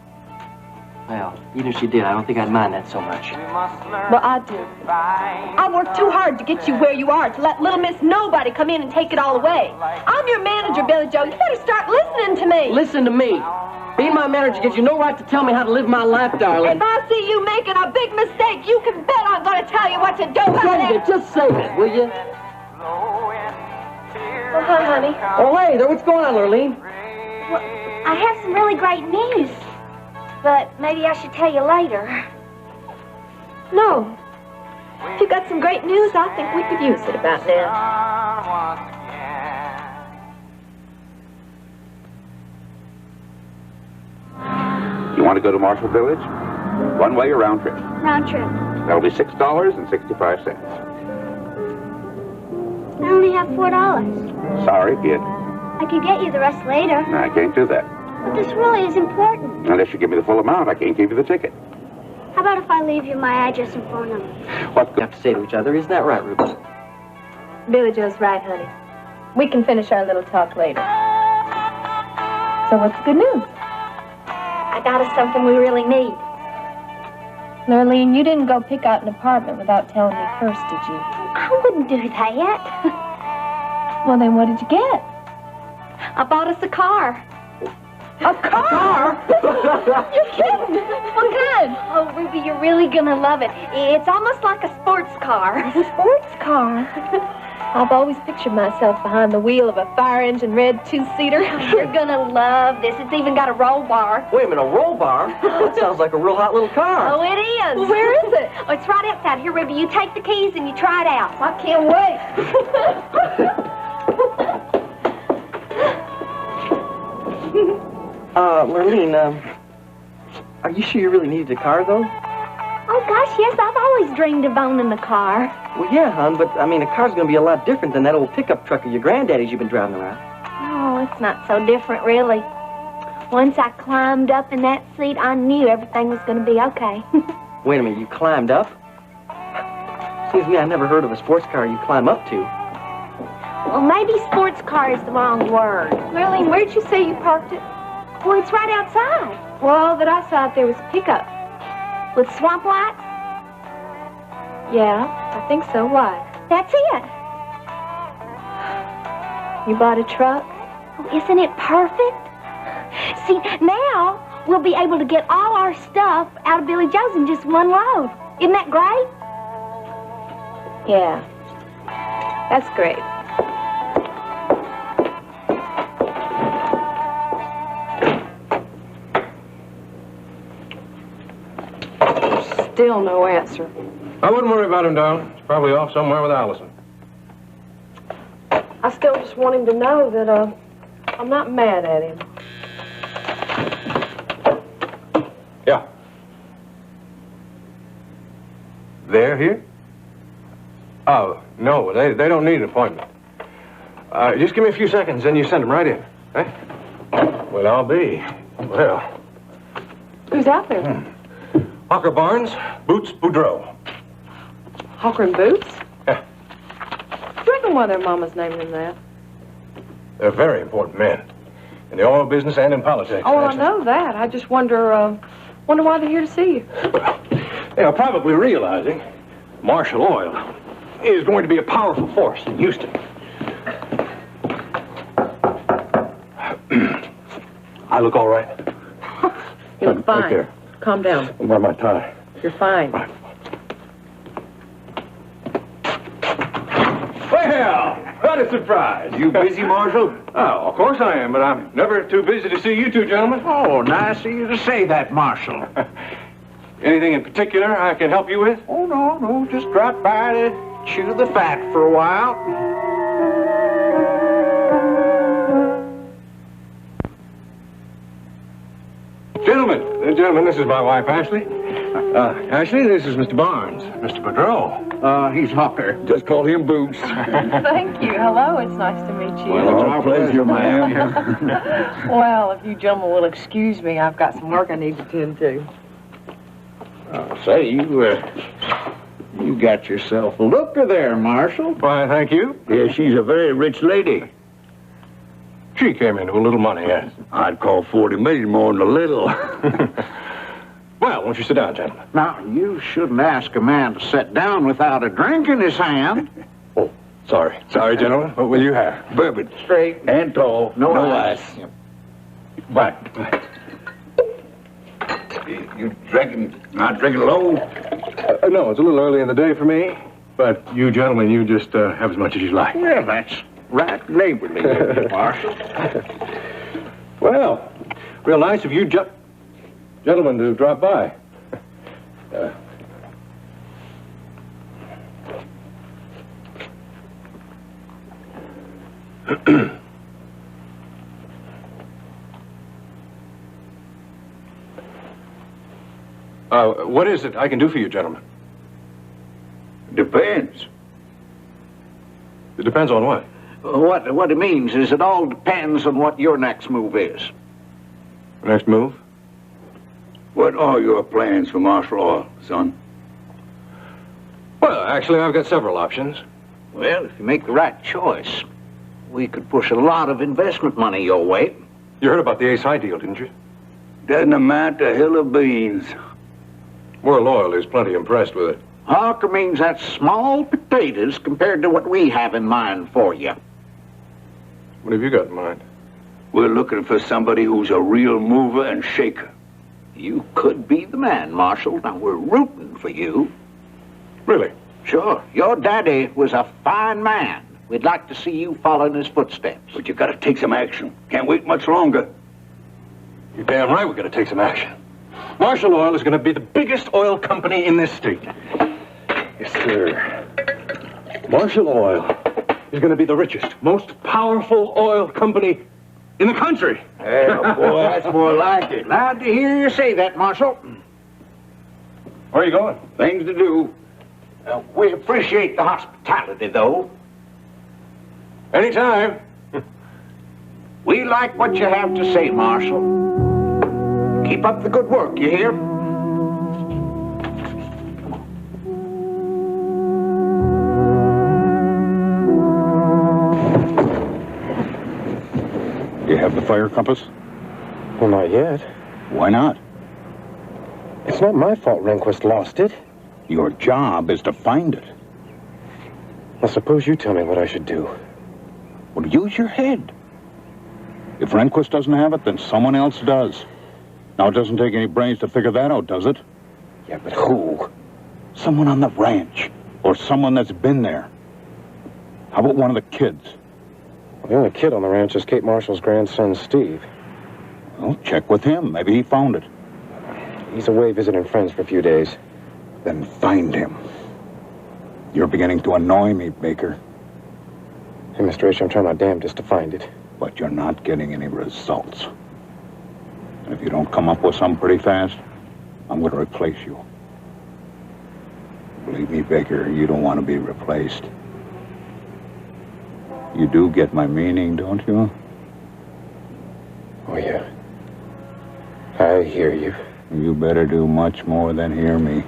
Well, even if she did, I don't think I'd mind that so much. Well, I do. I worked too hard to get you where you are, to let little Miss Nobody come in and take it all away. I'm your manager, Billy Joe. You better start listening to me. Listen to me. Being my manager gives you no right to tell me how to live my life, darling. If I see you making a big mistake, you can bet I'm going to tell you what to do. Say it. Just say it, will you? Well, hi, honey. Oh, hey there. What's going on, Lurleen? Well, I have some really great news. But maybe I should tell you later. No. If you got some great news, I think we could use it about now. You want to go to Marshall Village? One way or round trip? Round trip. That'll be $6.65. I only have $4. Sorry, kid. I could get you the rest later. No, I can't do that. But this really is important. Unless you give me the full amount, I can't give you the ticket. How about if I leave you my address and phone number? What we have to say to each other, isn't that right, Ruby? Billy Joe's right, honey. We can finish our little talk later. So what's the good news? I got us something we really need. Lurleen, you didn't go pick out an apartment without telling me first, did you? I wouldn't do that. Well, then what did you get? I bought us a car. A car? You're kidding. What kind? Oh, Ruby, you're really gonna love it. It's almost like a sports car. A sports car? I've always pictured myself behind the wheel of a fire engine red 2-seater. You're gonna love this. It's even got a roll bar. Wait a minute, a roll bar? That sounds like a real hot little car. Oh, it is. Well, where is it? Oh, it's right outside. Here, Ruby, you take the keys and you try it out. I can't wait. Lurleen, are you sure you really needed a car, though? Oh, gosh, yes. I've always dreamed of owning a car. Well, yeah, hon, but, I mean, a car's gonna be a lot different than that old pickup truck of your granddaddy's you've been driving around. Oh, it's not so different, really. Well, Once I climbed up in that seat, I knew everything was going to be okay. Wait a minute, you climbed up? Seems to me I never heard of a sports car you climb up to. Well, maybe sports car is the wrong word. Marlene, where'd you say you parked it? Well, it's right outside. Well, all that I saw out there was a pickup. With swamp lights? Yeah, I think so. Why? That's it. You bought a truck? Oh, isn't it perfect? See, now we'll be able to get all our stuff out of Billy Joe's in just one load. Isn't that great? Yeah. That's great. Still no answer. I wouldn't worry about him, darling. He's probably off somewhere with Allison. I still just want him to know that, I'm not mad at him. Yeah. They're here? Oh, no, they don't need an appointment. Just give me a few seconds, then you send them right in. Eh? Well, I'll be. Well. Who's out there? Hawker Barnes, Boots Boudreau. Hawker and Boots? Yeah. Do you reckon why their mama's naming them that? They're very important men. In the oil business and in politics. Oh, well, I know that. I just wonder why they're here to see you. They are probably realizing Marshall Oil is going to be a powerful force in Houston. I look all right? You look fine. Right there. Calm down. Where my tie? You're fine. Well, what a surprise. You busy, Marshal? Oh, of course I am, but I'm never too busy to see you two gentlemen. Oh, nice of you to say that, Marshal. Anything in particular I can help you with? Oh, no, just drop by to chew the fat for a while. Gentlemen, this is my wife, Ashley. Ashley, this is Mr. Barnes. Mr. Boudreau. He's Hawker. Just call him Boots. Thank you. Hello, it's nice to meet you. Well, it's our pleasure, ma'am. Well, if you gentlemen will excuse me, I've got some work I need to tend to. Say, you got yourself a looker there, Marshal. Why, thank you. Yeah, she's a very rich lady. She came into a little money, yes. I'd call 40 million more than a little. Well, won't you sit down, gentlemen? Now, you shouldn't ask a man to sit down without a drink in his hand. Oh, sorry. Sorry, gentlemen. What will you have? Bourbon. Straight and tall. No ice. Bye. You not drinking low? No, it's a little early in the day for me. But you gentlemen, you just have as much as you like. Well, that's right neighborly, Marshal. Well, real nice of you gentlemen to drop by. What is it I can do for you, gentlemen? Depends. It depends on what? What it means is it all depends on what your next move is. Next move? What are your plans for Marshall Oil, son? Well, actually, I've got several options. Well, if you make the right choice, we could push a lot of investment money your way. You heard about the Ace High deal, didn't you? Doesn't amount to a hill of beans. World Oil is plenty impressed with it. Hawker means that's small potatoes compared to what we have in mind for you. What have you got in mind? We're looking for somebody who's a real mover and shaker. You could be the man, Marshal. Now, we're rooting for you. Really? Sure. Your daddy was a fine man. We'd like to see you follow in his footsteps. But you gotta take some action. Can't wait much longer. You're damn right we gotta take some action. Marshall Oil is gonna be the biggest oil company in this state. Yes, sir. Marshall Oil is gonna be the richest, most powerful oil company in the country. Yeah, boy, that's more like it. Glad to hear you say that, Marshal. Where are you going? Things to do. We appreciate the hospitality, though. Anytime. We like what you have to say, Marshal. Keep up the good work, you hear? You have the fire compass? Well, not yet. Why not? It's not my fault Rehnquist lost it. Your job is to find it. Well, suppose you tell me what I should do. Well, use your head. If Rehnquist doesn't have it, then someone else does. Now, it doesn't take any brains to figure that out, does it? Yeah, but who? Someone on the ranch. Or someone that's been there. How about one of the kids? Well, the only kid on the ranch is Kate Marshall's grandson, Steve. Well, check with him. Maybe he found it. He's away visiting friends for a few days. Then find him. You're beginning to annoy me, Baker. Hey, Mr. H, I'm trying my damnedest to find it. But you're not getting any results. And if you don't come up with some pretty fast, I'm going to replace you. Believe me, Baker, you don't want to be replaced. You do get my meaning, don't you? Oh, yeah. I hear you. You better do much more than hear me.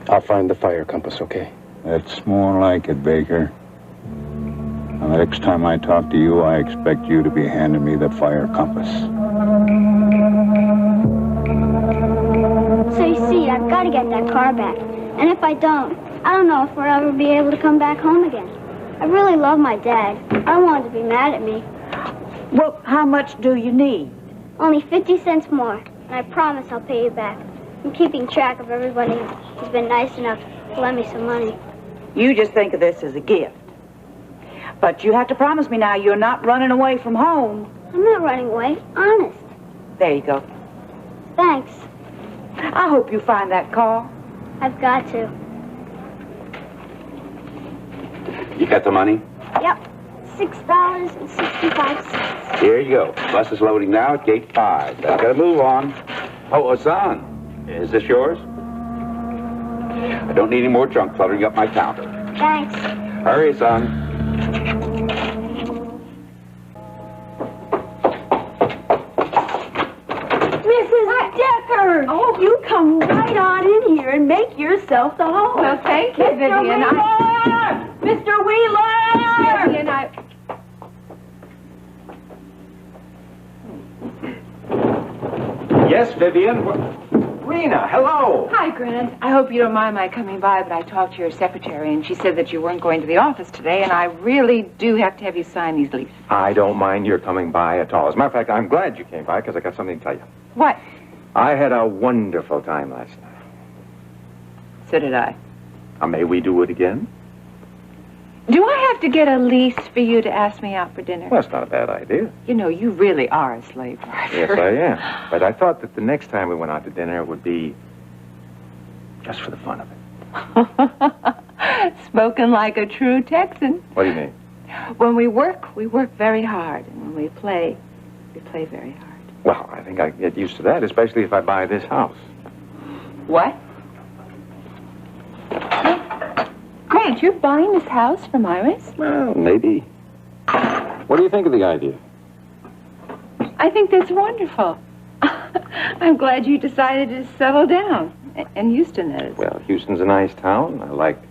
I'll find the fire compass, okay? That's more like it, Baker. Now, the next time I talk to you, I expect you to be handing me the fire compass. So you see, I've got to get that car back. And if I don't know if we'll ever be able to come back home again. I really love my dad. I don't want him to be mad at me. Well, how much do you need? Only 50 cents more. And I promise I'll pay you back. I'm keeping track of everybody who's been nice enough to lend me some money. You just think of this as a gift. But you have to promise me now you're not running away from home. I'm not running away. Honest. There you go. Thanks. I hope you find that car. I've got to. You got the money? Yep. $6.65. Here you go. Bus is loading now at gate 5. I've got to move on. Oh, Hassan, is this yours? I don't need any more junk cluttering up my counter. Thanks. Hurry, son. Mrs. Decker! Oh, you come right on in here and make yourself the home. Well, thank you, Vivian. Mr. Wheeler! Vivian, Yes, Vivian. Rena, hello. Hi, Grant. I hope you don't mind my coming by, but I talked to your secretary, and she said that you weren't going to the office today, and I really do have to have you sign these leases. I don't mind your coming by at all. As a matter of fact, I'm glad you came by because I got something to tell you. What? I had a wonderful time last night. So did I. May we do it again? Do I have to get a lease for you to ask me out for dinner? Well, that's not a bad idea. You know, you really are a slave driver. Yes, I am. But I thought that the next time we went out to dinner, it would be just for the fun of it. Spoken like a true Texan. What do you mean? When we work very hard. And when we play very hard. Well, I think I can get used to that, especially if I buy this house. What? Grant, you're buying this house from Iris? Well, maybe. What do you think of the idea? I think that's wonderful. I'm glad you decided to settle down. And Houston is. Well, Houston's a nice town. I like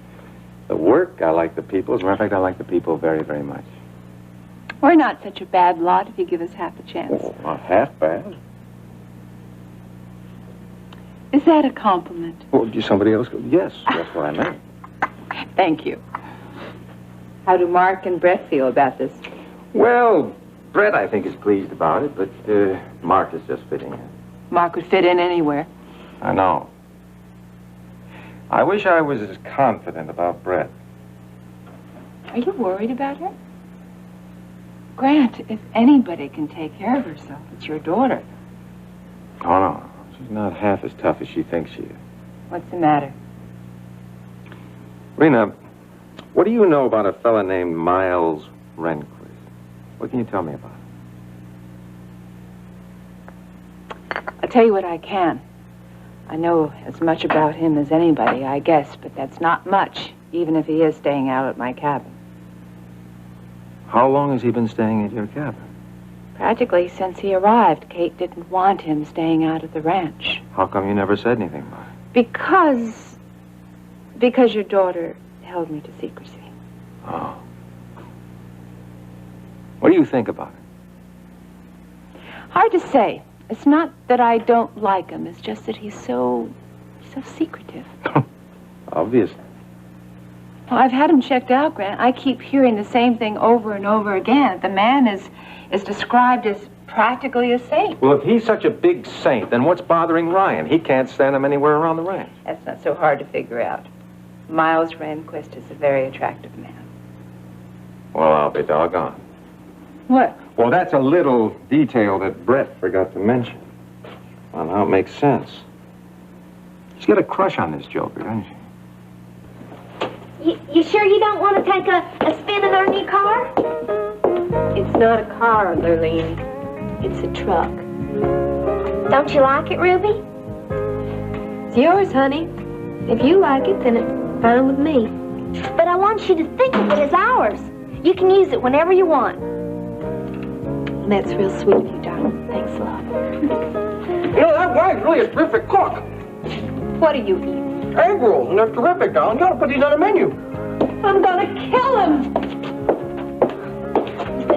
the work. I like the people. As a matter of fact, I like the people very, very much. We're not such a bad lot if you give us half a chance. Well, not half bad. Is that a compliment? Well, did somebody else go? Yes, that's what I meant. Thank you. How do Mark and Brett feel about this? Well, Brett, I think, is pleased about it, but Mark is just fitting in. Mark would fit in anywhere. I know. I wish I was as confident about Brett. Are you worried about her? Grant, if anybody can take care of herself, it's your daughter. Oh, no. She's not half as tough as she thinks she is. What's the matter? Rena, what do you know about a fella named Miles Rehnquist? What can you tell me about him? I'll tell you what I can. I know as much about him as anybody, I guess, but that's not much, even if he is staying out at my cabin. How long has he been staying at your cabin? Practically since he arrived, Kate didn't want him staying out of the ranch. How come you never said anything about it? Because your daughter held me to secrecy. Oh. What do you think about it? Hard to say. It's not that I don't like him. It's just that he's so secretive. Obvious. Well, I've had him checked out, Grant. I keep hearing the same thing over and over again. The man is described as practically a saint. Well, if he's such a big saint, then what's bothering Ryan? He can't stand him anywhere around the ranch. That's not so hard to figure out. Miles Rehnquist is a very attractive man. Well, I'll be doggone. What? Well, that's a little detail that Brett forgot to mention. Well, now it makes sense. She's got a crush on this joker, doesn't she? You sure you don't want to take a spin in our new car? It's not a car, Lurleen. It's a truck. Don't you like it, Ruby? It's yours, honey. If you like it, then it's fine with me. But I want you to think of it as ours. You can use it whenever you want. That's real sweet of you, darling. Thanks a lot. You know, that wife's really a terrific cook. What are you eating? Egg rolls, and they're terrific, darling. You ought to put these on the menu. I'm gonna kill him!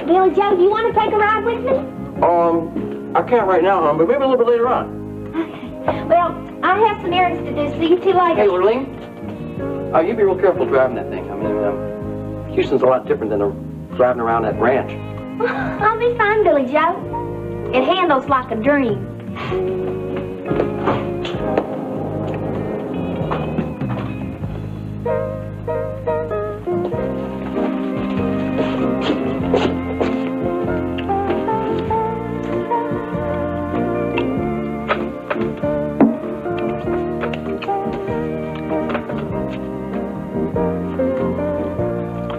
Billy Joe, do you want to take a ride with me? I can't right now, hon, but maybe a little bit later on. Okay. Well, I have some errands to do. See you two later. Hey, Lurleen, you be real careful driving that thing. I mean, Houston's a lot different than driving around that ranch. I'll be fine, Billy Joe. It handles like a dream.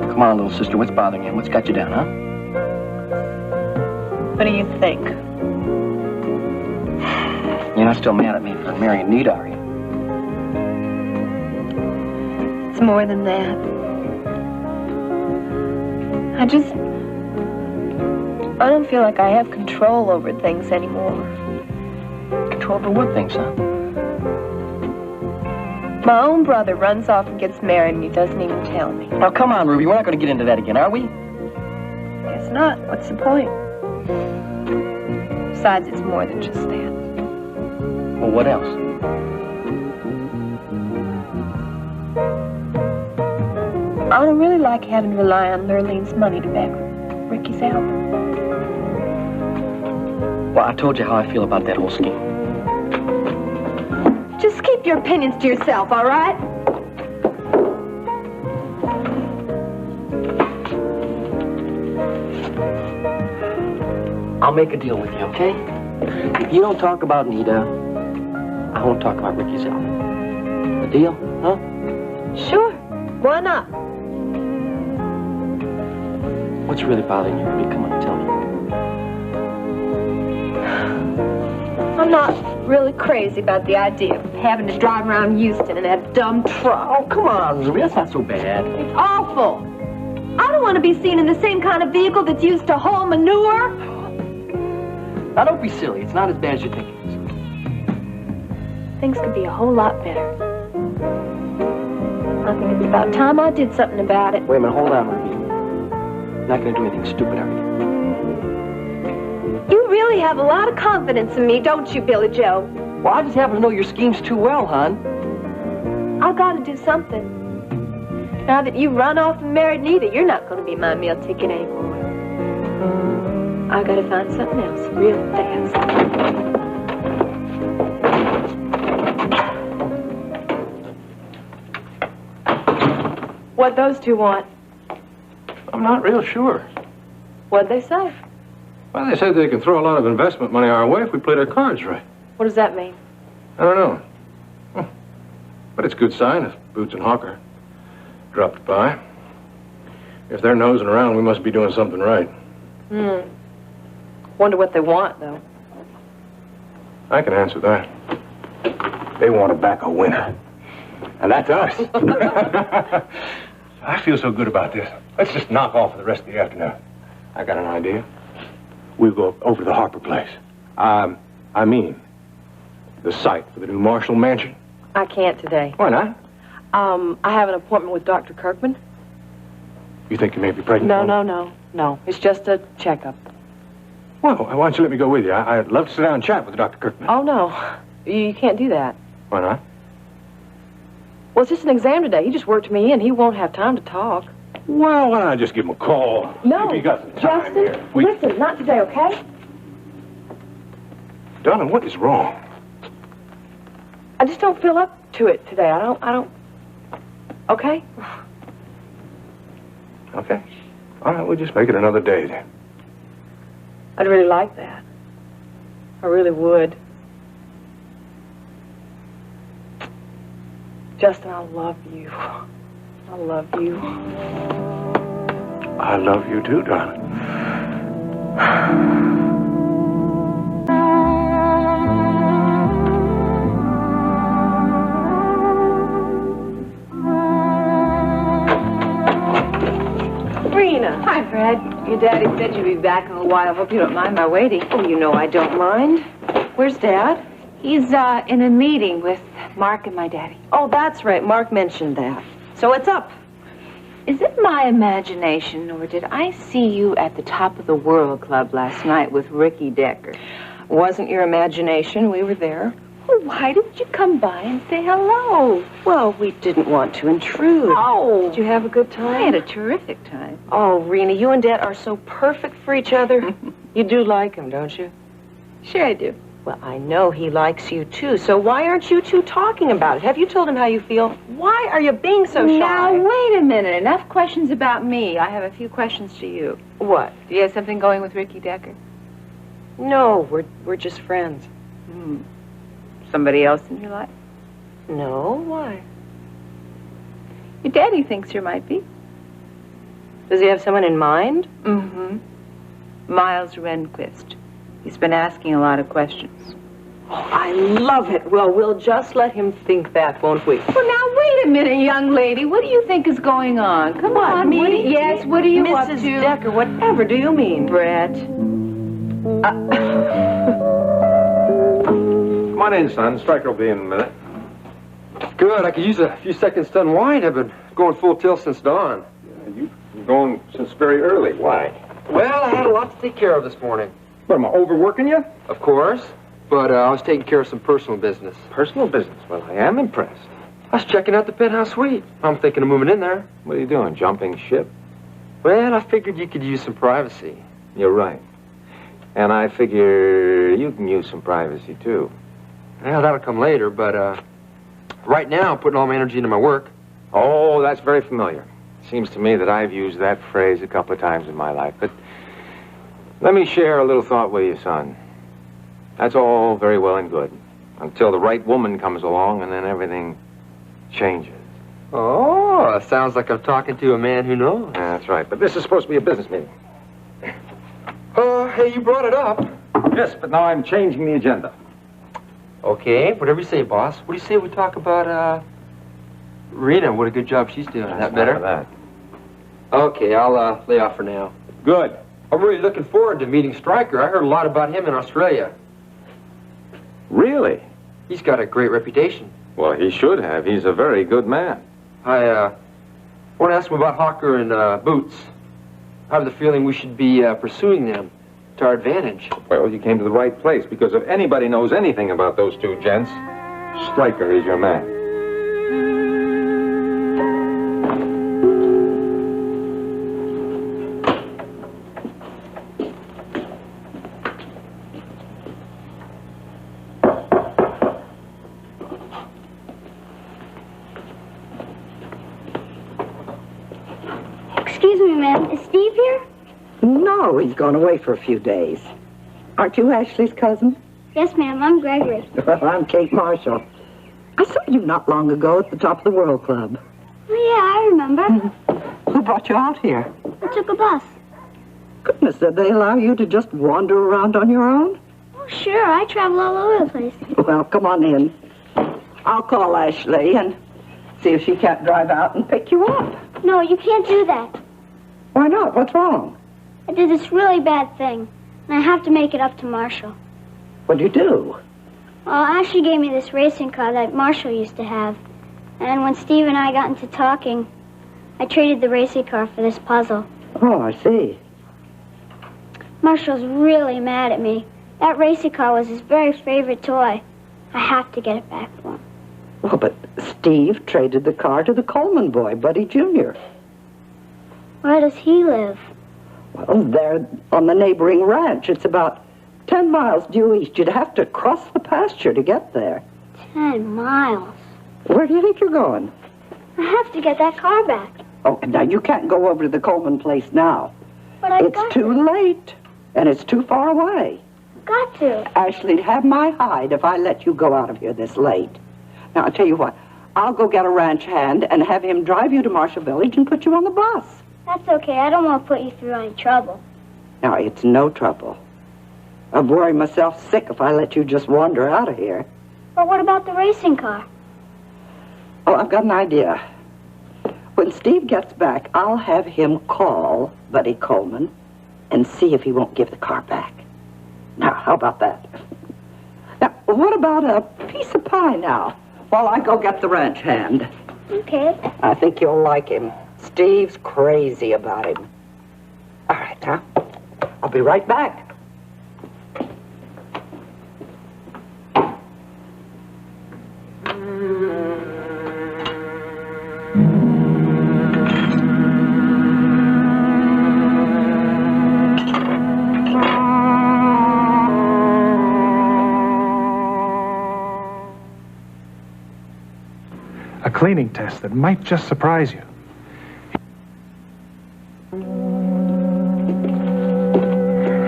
Come on, little sister, what's bothering you? What's got you down, huh? What do you think? You're not still mad at me for marrying Nita, are you? It's more than that. I don't feel like I have control over things anymore. Control over what things, huh? My own brother runs off and gets married and he doesn't even tell me. Now, come on, Ruby, we're not going to get into that again, are we? Guess not. What's the point? Besides, it's more than just that. Well, what else? I don't really like having to rely on Lurleen's money to back Ricky's album. Well, I told you how I feel about that whole scheme. Just keep your opinions to yourself, all right? I'll make a deal with you, okay? If you don't talk about Nita, I won't talk about Ricky's album. A deal, huh? Sure. Why not? What's really bothering you, Ruby? Come on, tell me. I'm not really crazy about the idea of having to drive around Houston in that dumb truck. Oh, come on, Ruby. That's not so bad. It's awful. I don't want to be seen in the same kind of vehicle that's used to haul manure. Now, don't be silly. It's not as bad as you think it is. Things could be a whole lot better. I think it's about time I did something about it. Wait a minute. Hold on, Ruby. You're not going to do anything stupid, are you? You really have a lot of confidence in me, don't you, Billy Joe? Well, I just happen to know your schemes too well, hon. I've got to do something. Now that you run off and married Nita, you're not going to be my meal ticket anymore. I got to find something else real fast. What'd those two want? I'm not real sure. What'd they say? Well, they said they can throw a lot of investment money our way if we play their cards right. What does that mean? I don't know. But it's a good sign if Boots and Hawker dropped by. If they're nosing around, we must be doing something right. Wonder what they want, though. I can answer that. They want to back a winner. And that's us. I feel so good about this. Let's just knock off for the rest of the afternoon. I got an idea. we'll go over to the Harper place. I mean, the site for the new Marshall Mansion. I can't today. Why not? I have an appointment with Dr. Kirkman. You think you may be pregnant? No. It's just a checkup. Well, why don't you let me go with you? I'd love to sit down and chat with Dr. Kirkman. Oh, no. You can't do that. Why not? Well, it's just an exam today. He just worked me in. He won't have time to talk. Well, why don't I just give him a call? No, Maybe you got some time Justin, here. listen, not today, okay? Darling, what is wrong? I just don't feel up to it today. I don't. Okay? Okay. All right, we'll just make it another day then. I'd really like that. I really would. Justin, I love you. I love you. I love you too, darling. Rena. Hi, Fred. Your daddy said you'd be back in a while. Hope you don't mind my waiting. Oh, you know I don't mind. Where's Dad? He's in a meeting with Mark and my daddy. Oh, that's right. Mark mentioned that. So what's up? Is it my imagination, or did I see you at the Top of the World Club last night with Ricky Decker? Wasn't your imagination. We were there. Well, why didn't you come by and say hello? Well, we didn't want to intrude. Oh. Did you have a good time? I had a terrific time. Oh, Rena, you and Dad are so perfect for each other. You do like him, don't you? Sure I do. Well, I know he likes you, too, so why aren't you two talking about it? Have you told him how you feel? Why are you being so shy? Now, wait a minute. Enough questions about me. I have a few questions to you. What? Do you have something going with Ricky Decker? No, we're just friends. Somebody else in your life? No, why? Your daddy thinks there might be. Does he have someone in mind? Mm-hmm. Miles Rehnquist. He's been asking a lot of questions. Oh, I love it. Well, we'll just let him think that, won't we? Well, now, wait a minute, young lady. What do you think is going on? Come on. Me? What are you up Mrs. to? Decker, whatever do you mean? Brett. Come on in, son. Stryker will be in a minute. Good. I could use a few seconds to unwind. I've been going full tilt since dawn. You've been going since very early. Why? Well, I had a lot to take care of this morning. What, am I overworking you? Of course. But I was taking care of some personal business. Personal business? Well, I am impressed. I was checking out the penthouse suite. I'm thinking of moving in there. What are you doing, jumping ship? Well, I figured you could use some privacy. You're right. And I figure you can use some privacy, too. Well, that'll come later, but right now I'm putting all my energy into my work. Oh, that's very familiar. Seems to me that I've used that phrase a couple of times in my life. But let me share a little thought with you, son. That's all very well and good. Until the right woman comes along, and then everything changes. Oh, sounds like I'm talking to a man who knows. That's right. But this is supposed to be a business meeting. Hey, you brought it up. Yes, but now I'm changing the agenda. Okay, whatever you say, boss. What do you say we talk about, Rena? What a good job she's doing. Is that better? That. Okay, I'll lay off for now. Good. I'm really looking forward to meeting Stryker. I heard a lot about him in Australia. Really? He's got a great reputation. Well, he should have. He's a very good man. I want to ask him about Hawker and Boots. I have the feeling we should be pursuing them to our advantage. Well, you came to the right place, because if anybody knows anything about those two gents, Stryker is your man. Excuse me, ma'am. Is Steve here? No, he's gone away for a few days. Aren't you Ashley's cousin? Yes, ma'am. I'm Gregory. Well, I'm Kate Marshall. I saw you not long ago at the Top of the World Club. Oh, yeah, I remember. Who brought you out here? I took a bus. Goodness, did they allow you to just wander around on your own? Oh, sure. I travel all over the place. Well, come on in. I'll call Ashley and see if she can't drive out and pick you up. No, you can't do that. Why not? What's wrong? I did this really bad thing. And and I have to make it up to Marshall. What do you do? Well, Ashley gave me this racing car that Marshall used to have. And when Steve and I got into talking, I traded the racing car for this puzzle. Oh, I see. Marshall's really mad at me. That racing car was his very favorite toy. I have to get it back for him. Well, but Steve traded the car to the Coleman boy, Buddy Jr. Where does he live? Well, they're on the neighboring ranch. It's about 10 miles due east. You'd have to cross the pasture to get there. 10 miles. Where do you think you're going? I have to get that car back. Oh, now you can't go over to the Coleman place now. But I've It's got too late, and it's too far away. Got to. Ashley'd have my hide if I let you go out of here this late. Now, I'll tell you what. I'll go get a ranch hand and have him drive you to Marshall Village and put you on the bus. That's okay. I don't want to put you through any trouble. Now, it's no trouble. I'd worry myself sick if I let you just wander out of here. But what about the racing car? Oh, I've got an idea. When Steve gets back, I'll have him call Buddy Coleman and see if he won't give the car back. Now, how about that? Now, what about a piece of pie now, while I go get the ranch hand? Okay. I think you'll like him. Steve's crazy about him. All right, now, I'll be right back. A cleaning test that might just surprise you.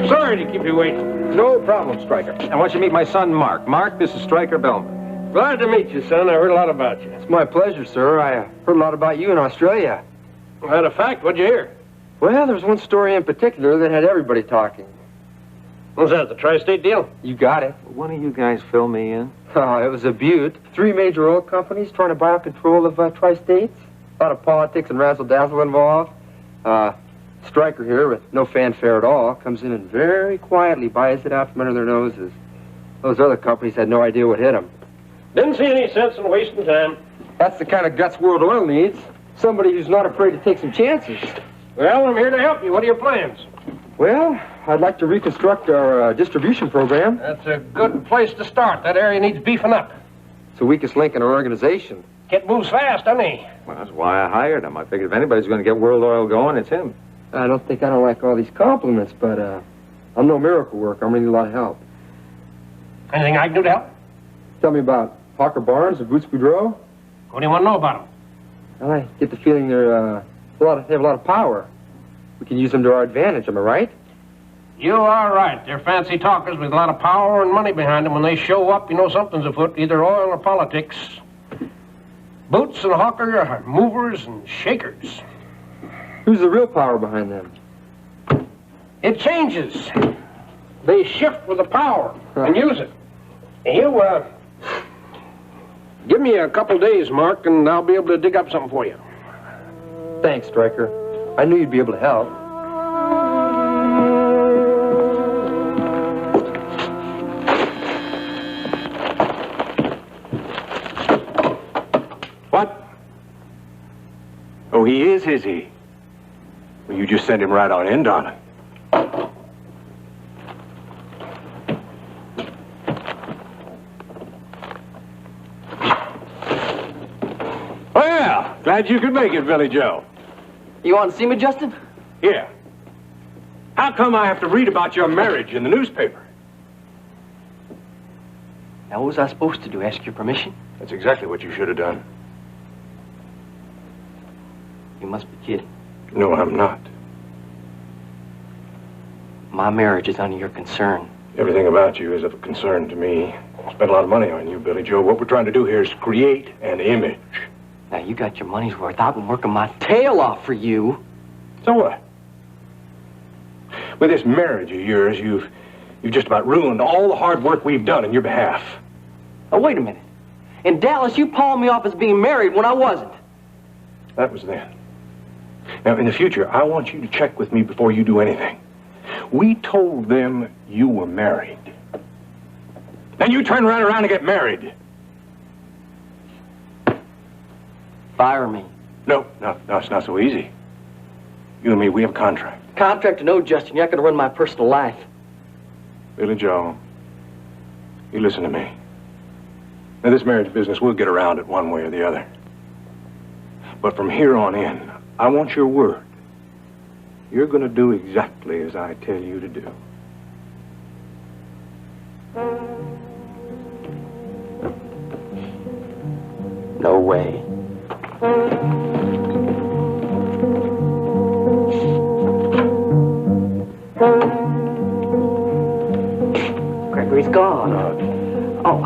Sorry to keep you waiting. No problem, Stryker. I want you to meet my son, Mark. Mark, this is Stryker Bellman. Glad to meet you, son. I heard a lot about you. It's my pleasure, sir. I heard a lot about you in Australia. Matter of fact, what'd you hear? Well, there was one story in particular that had everybody talking. What was that, the tri-state deal? You got it. One of you guys fill me in. Oh, it was a beaut. 3 major oil companies trying to buy out control of tri-states. A lot of politics and razzle-dazzle involved. Stryker here, with no fanfare at all, comes in and very quietly buys it out from under their noses. Those other companies had no idea what hit them. Didn't see any sense in wasting time. That's the kind of guts World Oil needs. Somebody who's not afraid to take some chances. Well, I'm here to help you. What are your plans? Well, I'd like to reconstruct our distribution program. That's a good place to start. That area needs beefing up. It's the weakest link in our organization. Kid moves fast, doesn't he? Well, that's why I hired him. I figured if anybody's going to get World Oil going, it's him. I don't like all these compliments, but I'm no miracle worker. I'm going to need a lot of help. Anything I can do to help? Tell me about Hawker Barnes of Boots Boudreaux. What do you want to know about them? Well, I get the feeling they have a lot of power. We can use them to our advantage, am I right? You are right. They're fancy talkers with a lot of power and money behind them. When they show up, you know something's afoot, either oil or politics. Boots and Hawker are movers and shakers. Who's the real power behind them? It changes. They shift with the power and use it. And you, give me a couple days, Mark, and I'll be able to dig up something for you. Thanks, Stryker. I knew you'd be able to help. What? Oh, he is he? Well, you just sent him right on in, Donna. Well, glad you could make it, Billy Joe. You want to see me, Justin? Yeah. How come I have to read about your marriage in the newspaper? Now, what was I supposed to do? Ask your permission? That's exactly what you should have done. You must be kidding. No, I'm not. My marriage is under your concern. Everything about you is of concern to me. I spent a lot of money on you, Billy Joe. What we're trying to do here is create an image. Now, you got your money's worth. I've been working my tail off for you. So what? With this marriage of yours, you've just about ruined all the hard work we've done in your behalf. Oh, wait a minute. In Dallas, you palmed me off as being married when I wasn't. That was then. Now, in the future, I want you to check with me before you do anything. We told them you were married. Then you turn around and get married. Fire me. No, it's not so easy. You and me, we have a contract. Contract or no, Justin, you're not going to run my personal life. Billy Joe, you listen to me. Now, this marriage business, we'll get around it one way or the other. But from here on in, I want your word. You're going to do exactly as I tell you to do. No way. Gregory's gone. Oh,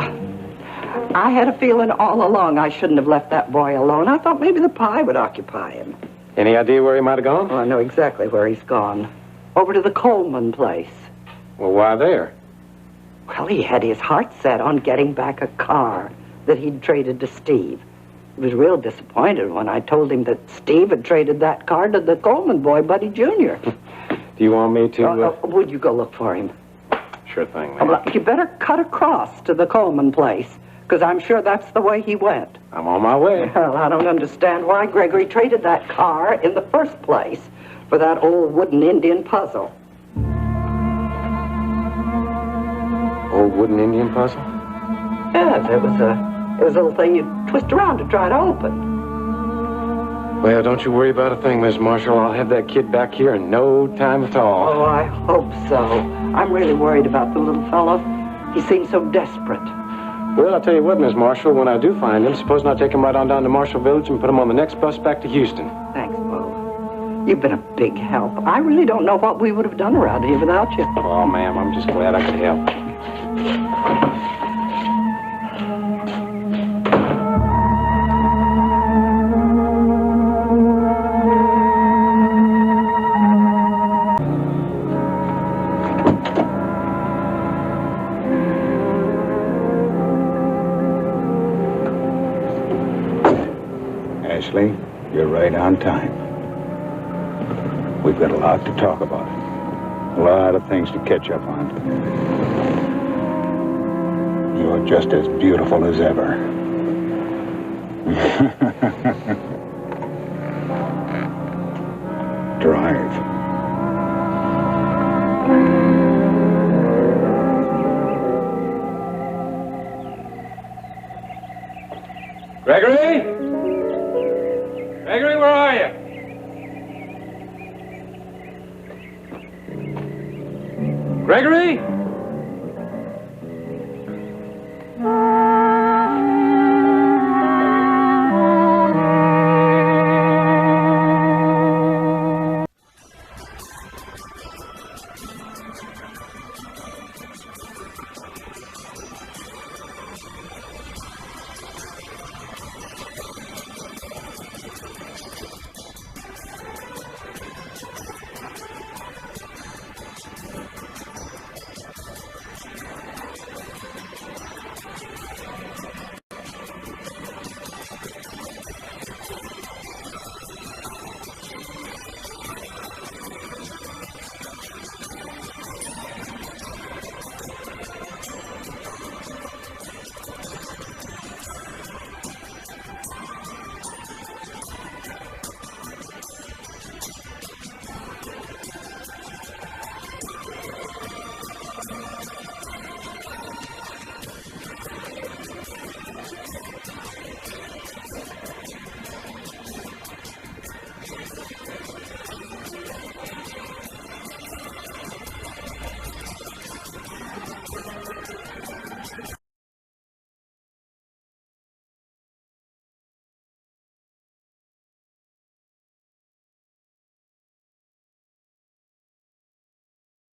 I had a feeling all along I shouldn't have left that boy alone. I thought maybe the pie would occupy him. Any idea where he might have gone? Oh, I know exactly where he's gone. Over to the Coleman place. Well, why there? Well, he had his heart set on getting back a car that he'd traded to Steve. He was real disappointed when I told him that Steve had traded that car to the Coleman boy, Buddy Jr. Do you want me to... Would you go look for him? Sure thing, man. Well, you better cut across to the Coleman place, because I'm sure that's the way he went. I'm on my way. Well, I don't understand why Gregory traded that car in the first place for that old wooden Indian puzzle. Old wooden Indian puzzle? Yes, it was a little thing you twist around to try to open. Well, don't you worry about a thing, Miss Marshall. I'll have that kid back here in no time at all. Oh, I hope so. I'm really worried about the little fellow. He seems so desperate. Well, I'll tell you what, Miss Marshall, when I do find him, supposing I take him right on down to Marshall Village and put him on the next bus back to Houston. Thanks, Bo. You've been a big help. I really don't know what we would have done around here without you. Oh, ma'am, I'm just glad I could help. Ashley, you're right on time. We've got a lot to talk about. A lot of things to catch up on. You're just as beautiful as ever. Drive. Gregory? Gregory, where are you? Gregory?